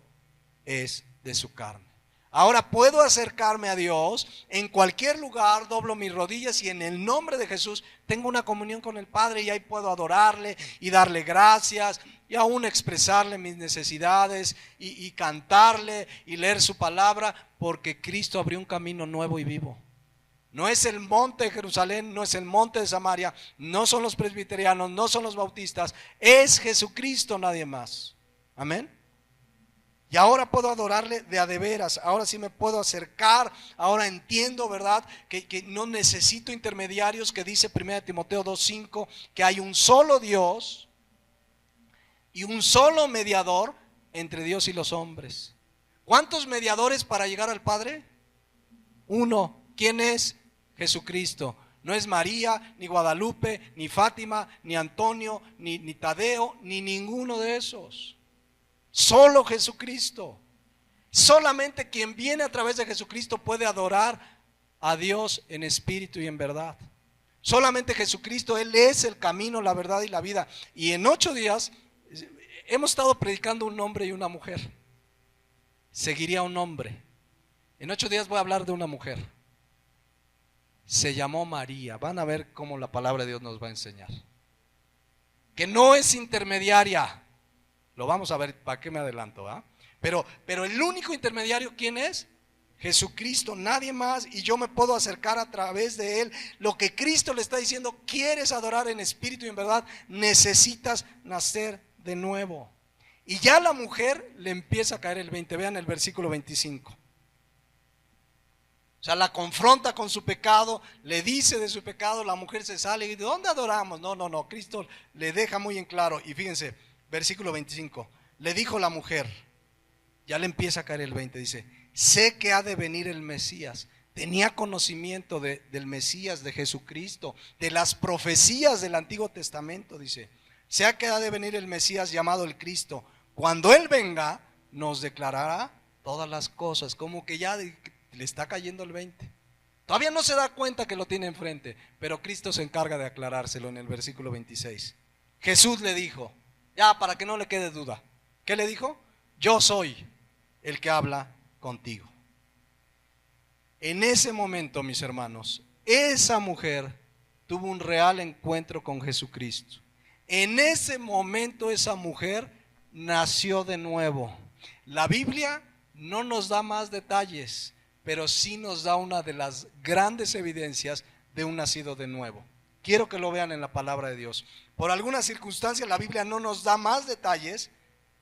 es de su carne. Ahora puedo acercarme a Dios en cualquier lugar, doblo mis rodillas y en el nombre de Jesús tengo una comunión con el Padre y ahí puedo adorarle y darle gracias y aún expresarle mis necesidades y cantarle y leer su palabra, porque Cristo abrió un camino nuevo y vivo. No es el monte de Jerusalén, no es el monte de Samaria, no son los presbiterianos, no son los bautistas, es Jesucristo, nadie más. Amén. Y ahora puedo adorarle de a de veras, ahora sí me puedo acercar, ahora entiendo, ¿verdad? Que no necesito intermediarios, que dice 1 Timoteo 2:5, que hay un solo Dios y un solo mediador entre Dios y los hombres. ¿Cuántos mediadores para llegar al Padre? Uno. ¿Quién es? Jesucristo. No es María, ni Guadalupe, ni Fátima, ni Antonio, ni Tadeo, ni ninguno de esos. Solo Jesucristo. Solamente quien viene a través de Jesucristo puede adorar a Dios en espíritu y en verdad. Solamente Jesucristo, Él es el camino, la verdad y la vida. Y en 8 días hemos estado predicando un hombre y una mujer. Seguiría un hombre. En 8 días voy a hablar de una mujer. Se llamó María. Van a ver cómo la palabra de Dios nos va a enseñar. Que no es intermediaria. Lo vamos a ver, ¿para qué me adelanto? Pero el único intermediario, ¿quién es? Jesucristo, nadie más. Y yo me puedo acercar a través de Él. Lo que Cristo le está diciendo, ¿quieres adorar en espíritu y en verdad? Necesitas nacer de nuevo. Y ya la mujer le empieza a caer el 20. Vean el versículo 25. O sea, la confronta con su pecado, le dice de su pecado, la mujer se sale y dice, ¿dónde adoramos? No, Cristo le deja muy en claro. Y fíjense, versículo 25, le dijo la mujer, ya le empieza a caer el 20, dice, sé que ha de venir el Mesías. Tenía conocimiento del Mesías, de Jesucristo, de las profecías del Antiguo Testamento, dice, sé que ha de venir el Mesías llamado el Cristo. Cuando Él venga, nos declarará todas las cosas. Como que ya le está cayendo el 20. Todavía no se da cuenta que lo tiene enfrente, pero Cristo se encarga de aclarárselo en el versículo 26. Jesús le dijo, ya para que no le quede duda, ¿qué le dijo? Yo soy el que habla contigo. En ese momento, mis hermanos, esa mujer tuvo un real encuentro con Jesucristo. En ese momento esa mujer nació de nuevo. La Biblia no nos da más detalles, pero sí nos da una de las grandes evidencias de un nacido de nuevo. Quiero que lo vean en la palabra de Dios. Por alguna circunstancia la Biblia no nos da más detalles,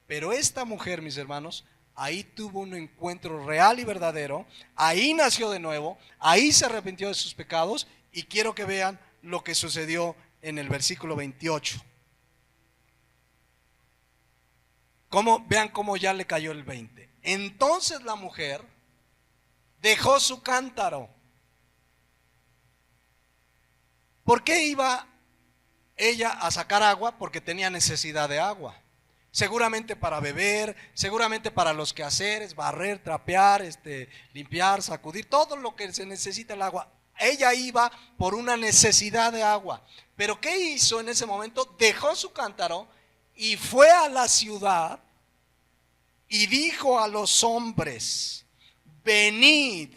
pero esta mujer, mis hermanos, ahí tuvo un encuentro real y verdadero, ahí nació de nuevo, ahí se arrepintió de sus pecados, y quiero que vean lo que sucedió en el versículo 28. Vean cómo ya le cayó el 20. Entonces la mujer dejó su cántaro. ¿Por qué iba ella a sacar agua? Porque tenía necesidad de agua. Seguramente para beber, seguramente para los quehaceres, barrer, trapear, limpiar, sacudir, todo lo que se necesita el agua. Ella iba por una necesidad de agua. Pero ¿qué hizo en ese momento? Dejó su cántaro y fue a la ciudad y dijo a los hombres: venid,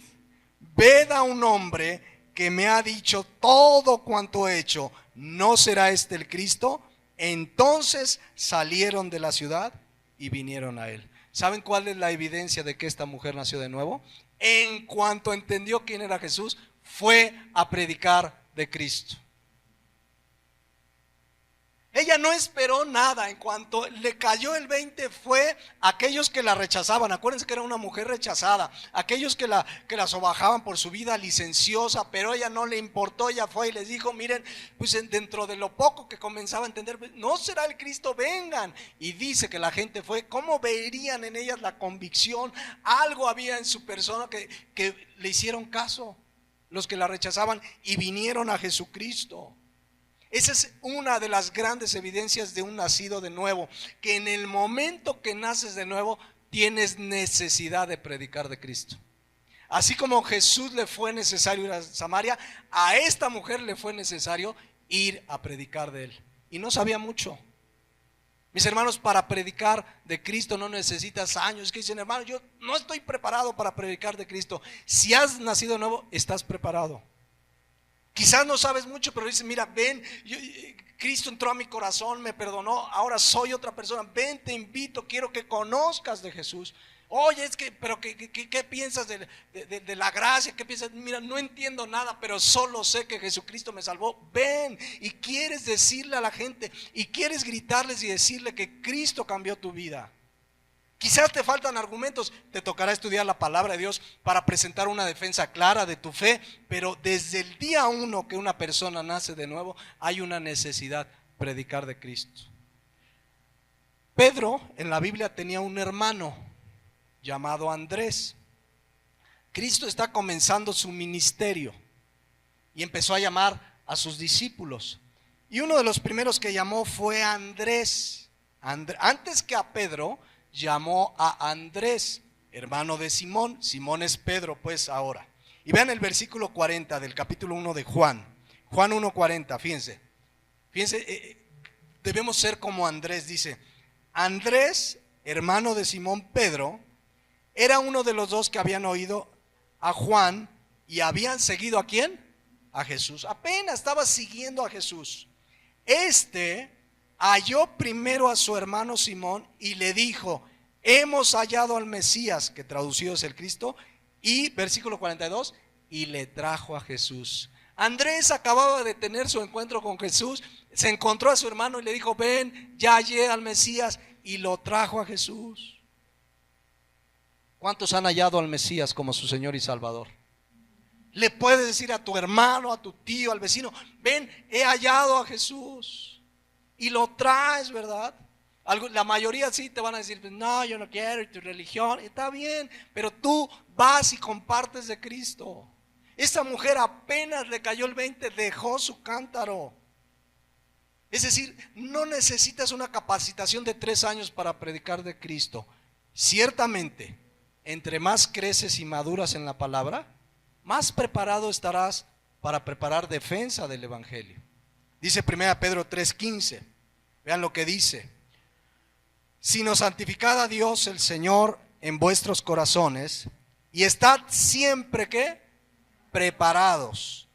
ved a un hombre que me ha dicho todo cuanto he hecho. ¿No será este el Cristo? Entonces salieron de la ciudad y vinieron a él. ¿Saben cuál es la evidencia de que esta mujer nació de nuevo? En cuanto entendió quién era Jesús, fue a predicar de Cristo. Ella no esperó nada. En cuanto le cayó el 20, fue a aquellos que la rechazaban. Acuérdense que era una mujer rechazada, aquellos que la sobajaban por su vida licenciosa, pero ella no le importó. Ella fue y les dijo: miren, pues dentro de lo poco que comenzaba a entender, no será el Cristo, vengan. Y dice que la gente fue. ¿Cómo verían en ellas la convicción? Algo había en su persona que le hicieron caso, los que la rechazaban, y vinieron a Jesucristo. Esa es una de las grandes evidencias de un nacido de nuevo, que en el momento que naces de nuevo tienes necesidad de predicar de Cristo. Así como Jesús le fue necesario ir a Samaria, a esta mujer le fue necesario ir a predicar de él. Y no sabía mucho. Mis hermanos, para predicar de Cristo no necesitas años. Que dicen: hermano, yo no estoy preparado para predicar de Cristo. Si has nacido de nuevo, estás preparado. Quizás no sabes mucho, pero dices: mira, ven, Cristo entró a mi corazón, me perdonó, ahora soy otra persona. Ven, te invito, quiero que conozcas de Jesús. Oye, pero ¿qué piensas de la gracia? ¿Qué piensas? Mira, no entiendo nada, pero solo sé que Jesucristo me salvó. Ven, y quieres decirle a la gente, y quieres gritarles y decirle que Cristo cambió tu vida. Quizás te faltan argumentos, te tocará estudiar la palabra de Dios para presentar una defensa clara de tu fe, pero desde el día 1 que una persona nace de nuevo, hay una necesidad: predicar de Cristo. Pedro en la Biblia tenía un hermano llamado Andrés. Cristo está comenzando su ministerio y empezó a llamar a sus discípulos, y uno de los primeros que llamó fue Andrés. Antes que a Pedro, llamó a Andrés, hermano de Simón. Simón es Pedro, pues, ahora. Y vean el versículo 40 del capítulo 1 de Juan. Juan 1:40, fíjense. Debemos ser como Andrés. Dice: Andrés, hermano de Simón Pedro, era uno de los dos que habían oído a Juan y habían seguido ¿a quién? A Jesús. Apenas estaba siguiendo a Jesús. Halló primero a su hermano Simón y le dijo: hemos hallado al Mesías, que traducido es el Cristo. Y versículo 42, y le trajo a Jesús. Andrés acababa de tener su encuentro con Jesús, se encontró a su hermano y le dijo: ven, ya hallé al Mesías, y lo trajo a Jesús. ¿Cuántos han hallado al Mesías como su Señor y Salvador? Le puedes decir a tu hermano, a tu tío, al vecino: ven, he hallado a Jesús. Y lo traes, ¿verdad? La mayoría sí te van a decir: no, yo no quiero, y tu religión, está bien, pero tú vas y compartes de Cristo. Esta mujer apenas le cayó el 20, dejó su cántaro. Es decir, no necesitas una capacitación de 3 años para predicar de Cristo. Ciertamente, entre más creces y maduras en la palabra, más preparado estarás para preparar defensa del Evangelio. Dice 1 Pedro 3:15, vean lo que dice: sino santificad a Dios el Señor en vuestros corazones, y estad siempre ¿qué? Preparados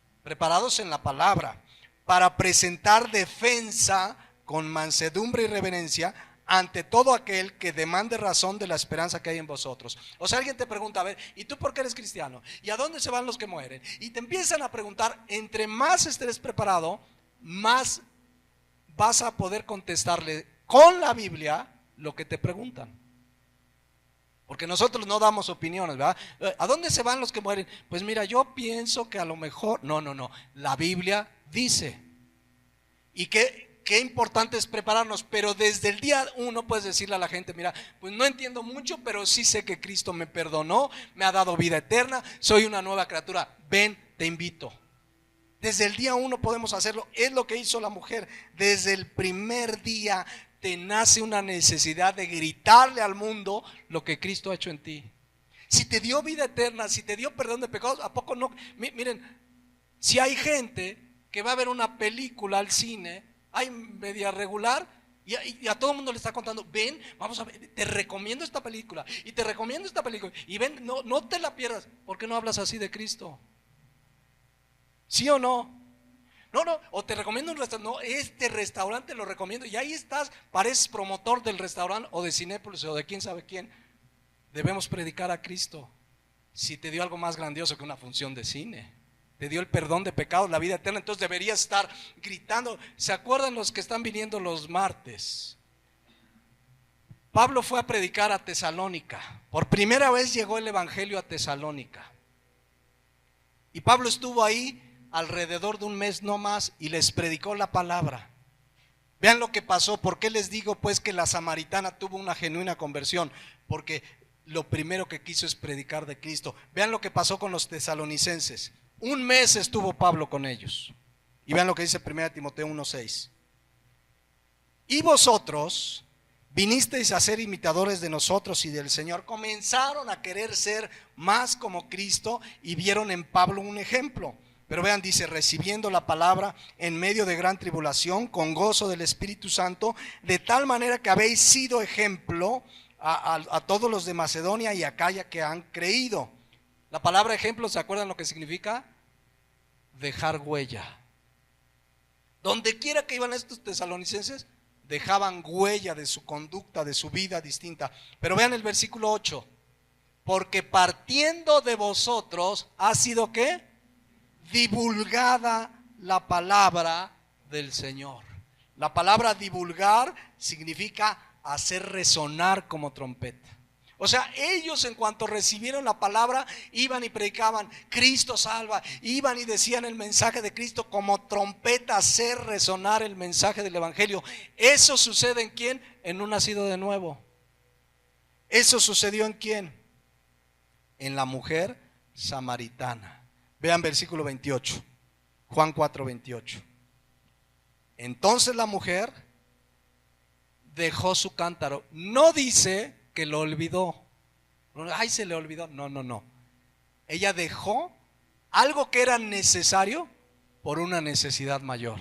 en la palabra, para presentar defensa con mansedumbre y reverencia ante todo aquel que demande razón de la esperanza que hay en vosotros. O sea, alguien te pregunta, a ver, ¿y tú por qué eres cristiano? ¿Y a dónde se van los que mueren? Y te empiezan a preguntar, entre más estés preparado, más vas a poder contestarle con la Biblia lo que te preguntan. Porque nosotros no damos opiniones, ¿verdad? ¿A dónde se van los que mueren? Pues mira, yo pienso que a lo mejor... No. La Biblia dice. Y qué importante es prepararnos. Pero desde el día uno puedes decirle a la gente, mira, pues no entiendo mucho, pero sí sé que Cristo me perdonó, me ha dado vida eterna, soy una nueva criatura. Ven, te invito. Desde el día uno podemos hacerlo. Es lo que hizo la mujer. Desde el primer día te nace una necesidad de gritarle al mundo lo que Cristo ha hecho en ti. Si te dio vida eterna, si te dio perdón de pecados, ¿a poco no? Miren, si hay gente que va a ver una película al cine, hay media regular, y a todo el mundo le está contando, ven, vamos a ver, te recomiendo esta película, y te recomiendo esta película, y ven, no te la pierdas. ¿Por qué no hablas así de Cristo? ¿Sí o no? No, o te recomiendo un restaurante, no, este restaurante lo recomiendo, y ahí estás, pareces promotor del restaurante o de Cinépolis o de quién sabe quién. Debemos predicar a Cristo. Si te dio algo más grandioso que una función de cine, te dio el perdón de pecados, la vida eterna, entonces deberías estar gritando. ¿Se acuerdan los que están viniendo los martes? Pablo fue a predicar a Tesalónica. Por primera vez llegó el evangelio a Tesalónica. Y Pablo estuvo ahí alrededor de un mes no más y les predicó la palabra. Vean lo que pasó. ¿Por qué les digo pues que la samaritana tuvo una genuina conversión? Porque lo primero que quiso es predicar de Cristo. Vean lo que pasó con los tesalonicenses. Un mes estuvo Pablo con ellos. Y vean lo que dice 1 Timoteo 1:6. Y vosotros vinisteis a ser imitadores de nosotros y del Señor. Comenzaron a querer ser más como Cristo y vieron en Pablo un ejemplo. Pero vean, dice, recibiendo la palabra en medio de gran tribulación, con gozo del Espíritu Santo, de tal manera que habéis sido ejemplo a todos los de Macedonia y Acaya que han creído. La palabra ejemplo, ¿se acuerdan lo que significa? Dejar huella. Donde quiera que iban estos tesalonicenses, dejaban huella de su conducta, de su vida distinta. Pero vean el versículo 8. Porque partiendo de vosotros ha sido ¿qué? Divulgada la palabra del Señor. La palabra divulgar significa hacer resonar como trompeta. O sea, ellos en cuanto recibieron la palabra, iban y predicaban, Cristo salva, iban y decían el mensaje de Cristo como trompeta, hacer resonar el mensaje del evangelio. Eso sucede en quién? En un nacido de nuevo. Eso sucedió en quién? En la mujer samaritana. Vean versículo 28, Juan 4:28. Entonces la mujer dejó su cántaro. No dice que lo olvidó. Ay, se le olvidó. No. Ella dejó algo que era necesario por una necesidad mayor.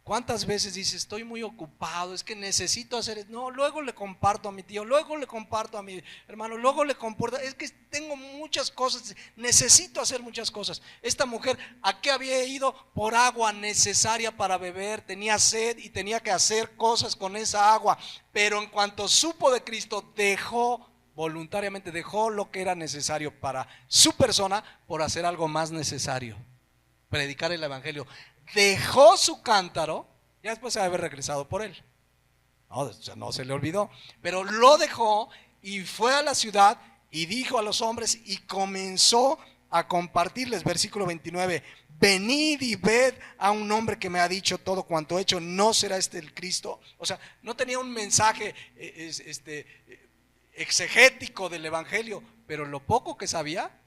¿Cuántas veces dices, estoy muy ocupado, es que necesito hacer esto? No, luego le comparto a mi tío, luego le comparto a mi hermano, luego le comparto, es que tengo muchas cosas, necesito hacer muchas cosas. Esta mujer, ¿a qué había ido? Por agua necesaria para beber, tenía sed y tenía que hacer cosas con esa agua. Pero en cuanto supo de Cristo, voluntariamente dejó lo que era necesario para su persona por hacer algo más necesario, predicar el evangelio. Dejó su cántaro, ya después se haber regresado por él. No se le olvidó, pero lo dejó y fue a la ciudad y dijo a los hombres y comenzó a compartirles. Versículo 29. Venid y ved a un hombre que me ha dicho todo cuanto he hecho. ¿No será este el Cristo? O sea, no tenía un mensaje exegético del evangelio, pero lo poco que sabía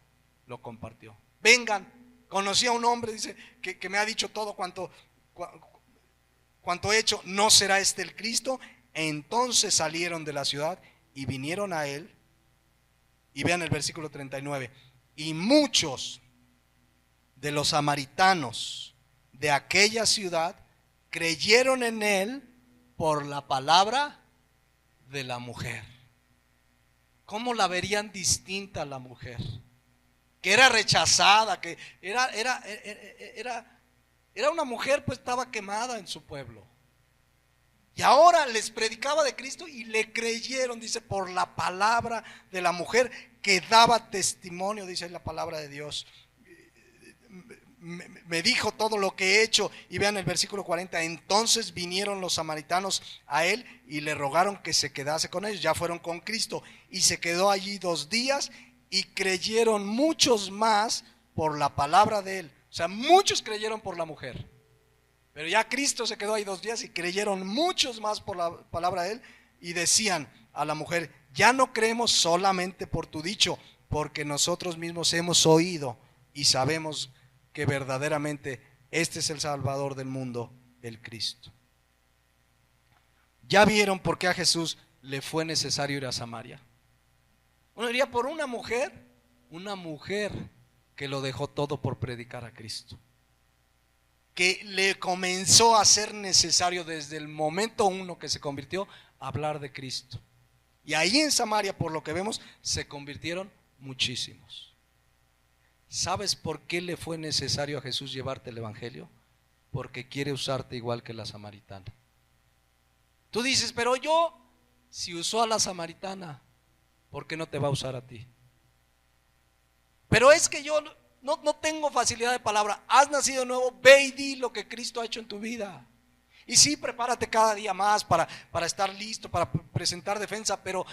lo compartió. Vengan. Conocí a un hombre, dice, que me ha dicho todo cuanto he hecho. ¿No será este el Cristo? Entonces salieron de la ciudad y vinieron a él. Y vean el versículo 39. Y muchos de los samaritanos de aquella ciudad creyeron en él por la palabra de la mujer. ¿Cómo la verían distinta a la mujer? Que era rechazada, que era una mujer, pues estaba quemada en su pueblo. Y ahora les predicaba de Cristo y le creyeron, dice, por la palabra de la mujer que daba testimonio, dice la palabra de Dios. Me dijo todo lo que he hecho. Y vean el versículo 40, entonces vinieron los samaritanos a él y le rogaron que se quedase con ellos. Ya fueron con Cristo y se quedó allí 2 días y creyeron muchos más por la palabra de él. O sea, muchos creyeron por la mujer, pero ya Cristo se quedó ahí 2 días y creyeron muchos más por la palabra de él. Y decían a la mujer, ya no creemos solamente por tu dicho, porque nosotros mismos hemos oído y sabemos que verdaderamente este es el Salvador del mundo, el Cristo. ¿Ya vieron por qué a Jesús le fue necesario ir a Samaria? Uno diría, por una mujer que lo dejó todo por predicar a Cristo, que le comenzó a ser necesario desde el momento 1 que se convirtió a hablar de Cristo. Y ahí en Samaria, por lo que vemos, se convirtieron muchísimos. ¿Sabes por qué le fue necesario a Jesús llevarte el evangelio? Porque quiere usarte igual que la samaritana. Tú dices, pero si usó a la samaritana, ¿por qué no te va a usar a ti? Pero es que yo no tengo facilidad de palabra. Has nacido de nuevo, ve y di lo que Cristo ha hecho en tu vida. Y sí, prepárate cada día más para estar listo, para presentar defensa, pero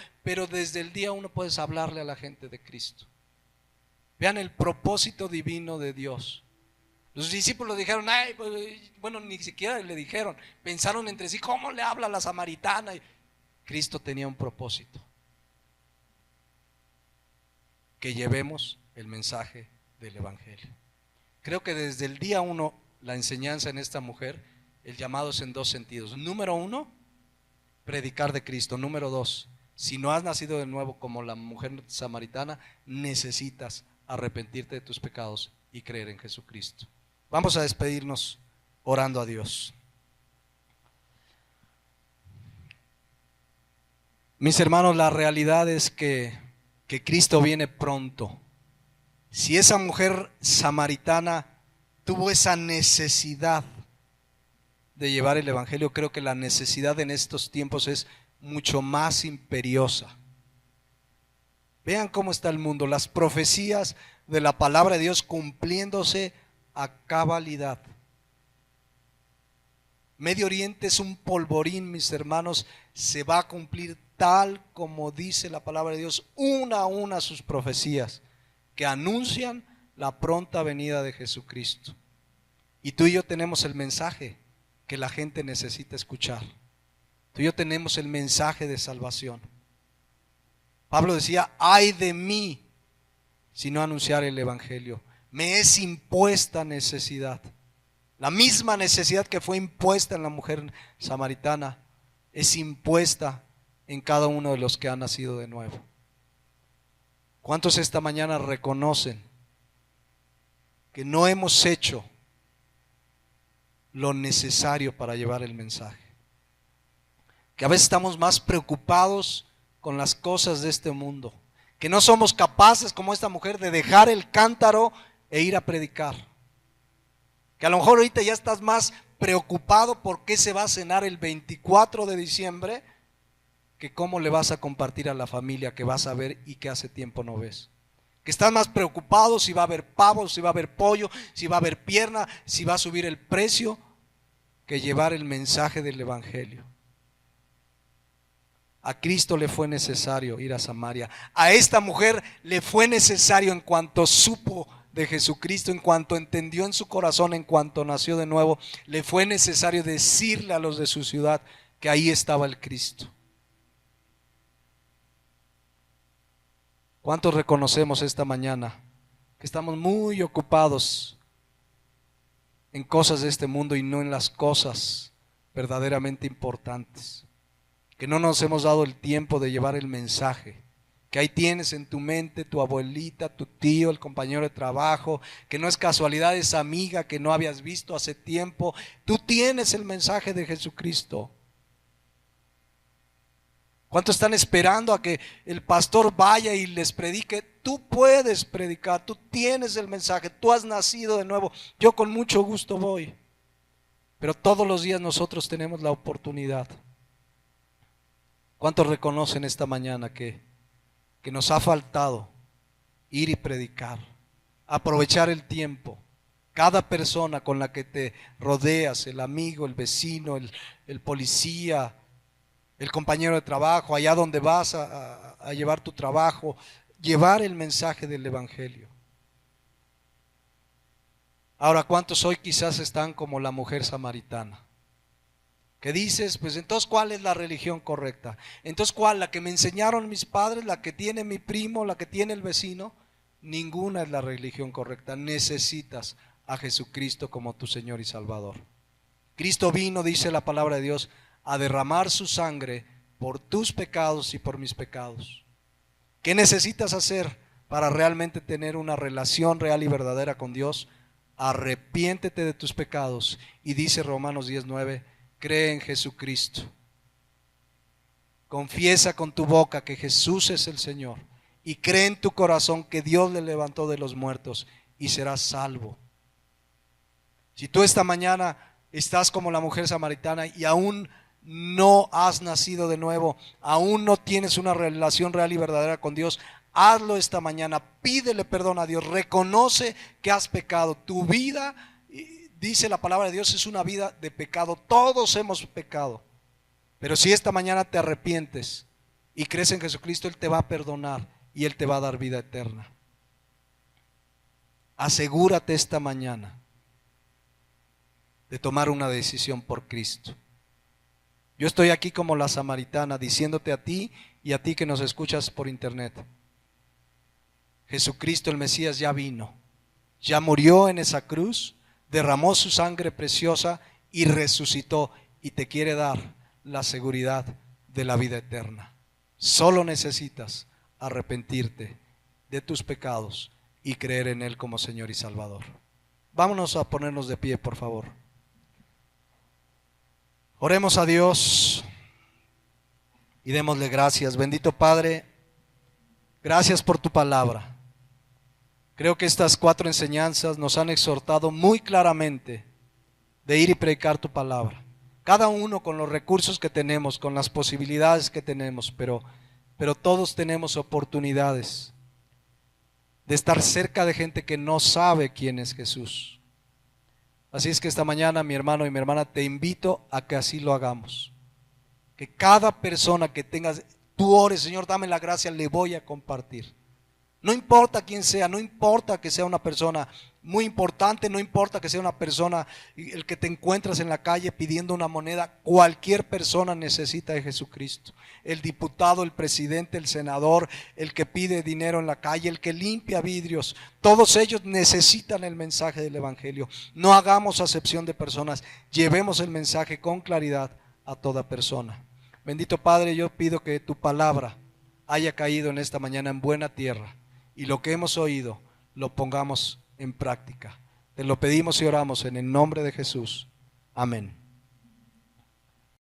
desde el día 1 puedes hablarle a la gente de Cristo. Vean el propósito divino de Dios. Los discípulos dijeron, bueno, ni siquiera le dijeron, pensaron entre sí, ¿cómo le habla a la samaritana? Cristo tenía un propósito: que llevemos el mensaje del evangelio. Creo que desde el día 1 la enseñanza en esta mujer, el llamado es en 2 sentidos. Número 1, predicar de Cristo. Número 2, si no has nacido de nuevo como la mujer samaritana, necesitas arrepentirte de tus pecados y creer en Jesucristo. Vamos a despedirnos orando a Dios. Mis hermanos, la realidad es que Cristo viene pronto. Si esa mujer samaritana tuvo esa necesidad de llevar el evangelio, creo que la necesidad en estos tiempos es mucho más imperiosa. Vean cómo está el mundo, las profecías de la palabra de Dios cumpliéndose a cabalidad. Medio Oriente es un polvorín, mis hermanos, se va a cumplir tal como dice la palabra de Dios, una a una sus profecías que anuncian la pronta venida de Jesucristo. Y tú y yo tenemos el mensaje que la gente necesita escuchar. Tú y yo tenemos el mensaje de salvación. Pablo decía, ay de mí si no anunciar el evangelio. Me es impuesta necesidad. La misma necesidad que fue impuesta en la mujer samaritana es impuesta en cada uno de los que han nacido de nuevo. ¿Cuántos esta mañana reconocen que no hemos hecho lo necesario para llevar el mensaje? Que a veces estamos más preocupados con las cosas de este mundo, que no somos capaces como esta mujer de dejar el cántaro e ir a predicar. Que a lo mejor ahorita ya estás más preocupado por qué se va a cenar el 24 de diciembre que cómo le vas a compartir a la familia que vas a ver y que hace tiempo no ves. Que estás más preocupado si va a haber pavo, si va a haber pollo, si va a haber pierna, si va a subir el precio, que llevar el mensaje del evangelio. A Cristo le fue necesario ir a Samaria. A esta mujer le fue necesario, en cuanto supo de Jesucristo, en cuanto entendió en su corazón, en cuanto nació de nuevo, le fue necesario decirle a los de su ciudad que ahí estaba el Cristo. ¿Cuántos reconocemos esta mañana que estamos muy ocupados en cosas de este mundo y no en las cosas verdaderamente importantes? Que no nos hemos dado el tiempo de llevar el mensaje, que ahí tienes en tu mente tu abuelita, tu tío, el compañero de trabajo, que no es casualidad esa amiga que no habías visto hace tiempo. Tú tienes el mensaje de Jesucristo. ¿Cuántos están esperando a que el pastor vaya y les predique? Tú puedes predicar, tú tienes el mensaje, tú has nacido de nuevo. Yo con mucho gusto voy, pero todos los días nosotros tenemos la oportunidad ¿Cuántos reconocen esta mañana que nos ha faltado ir y predicar, aprovechar el tiempo? Cada persona con la que te rodeas, el amigo, el vecino, el policía, el compañero de trabajo, allá donde vas a llevar tu trabajo, llevar el mensaje del Evangelio. Ahora, ¿cuántos hoy quizás están como la mujer samaritana? ¿Qué dices? Pues entonces, ¿cuál es la religión correcta? Entonces, ¿cuál? ¿La que me enseñaron mis padres? ¿La que tiene mi primo? ¿La que tiene el vecino? Ninguna es la religión correcta. Necesitas a Jesucristo como tu Señor y Salvador. Cristo vino, dice la palabra de Dios, a derramar su sangre por tus pecados y por mis pecados. ¿Qué necesitas hacer para realmente tener una relación real y verdadera con Dios? Arrepiéntete de tus pecados y dice Romanos 10:9, cree en Jesucristo. Confiesa con tu boca que Jesús es el Señor y cree en tu corazón que Dios le levantó de los muertos y serás salvo. Si tú esta mañana estás como la mujer samaritana y aún no has nacido de nuevo, aún no tienes una relación real y verdadera con Dios, hazlo esta mañana, pídele perdón a Dios, reconoce que has pecado. Tu vida, dice la palabra de Dios, es una vida de pecado, todos hemos pecado. Pero si esta mañana te arrepientes y crees en Jesucristo, Él te va a perdonar y Él te va a dar vida eterna. Asegúrate esta mañana de tomar una decisión por Cristo. Yo estoy aquí como la samaritana diciéndote a ti y a ti que nos escuchas por internet: Jesucristo el Mesías ya vino, ya murió en esa cruz, derramó su sangre preciosa y resucitó y te quiere dar la seguridad de la vida eterna. Solo necesitas arrepentirte de tus pecados y creer en Él como Señor y Salvador. Vámonos a ponernos de pie, por favor. Oremos a Dios y démosle gracias. Bendito Padre, gracias por tu palabra. Creo que estas 4 enseñanzas nos han exhortado muy claramente de ir y predicar tu palabra. Cada uno con los recursos que tenemos, con las posibilidades que tenemos, pero todos tenemos oportunidades de estar cerca de gente que no sabe quién es Jesús. Así es que esta mañana, mi hermano y mi hermana, te invito a que así lo hagamos. Que cada persona que tengas, tú ores: Señor, dame la gracia, le voy a compartir. No importa quién sea, no importa que sea una persona muy importante, no importa que sea una persona, el que te encuentras en la calle pidiendo una moneda, cualquier persona necesita de Jesucristo. El diputado, el presidente, el senador, el que pide dinero en la calle, el que limpia vidrios, todos ellos necesitan el mensaje del Evangelio. No hagamos acepción de personas, llevemos el mensaje con claridad a toda persona. Bendito Padre, yo pido que tu palabra haya caído en esta mañana en buena tierra y lo que hemos oído lo pongamos en práctica. Te lo pedimos y oramos en el nombre de Jesús. Amén.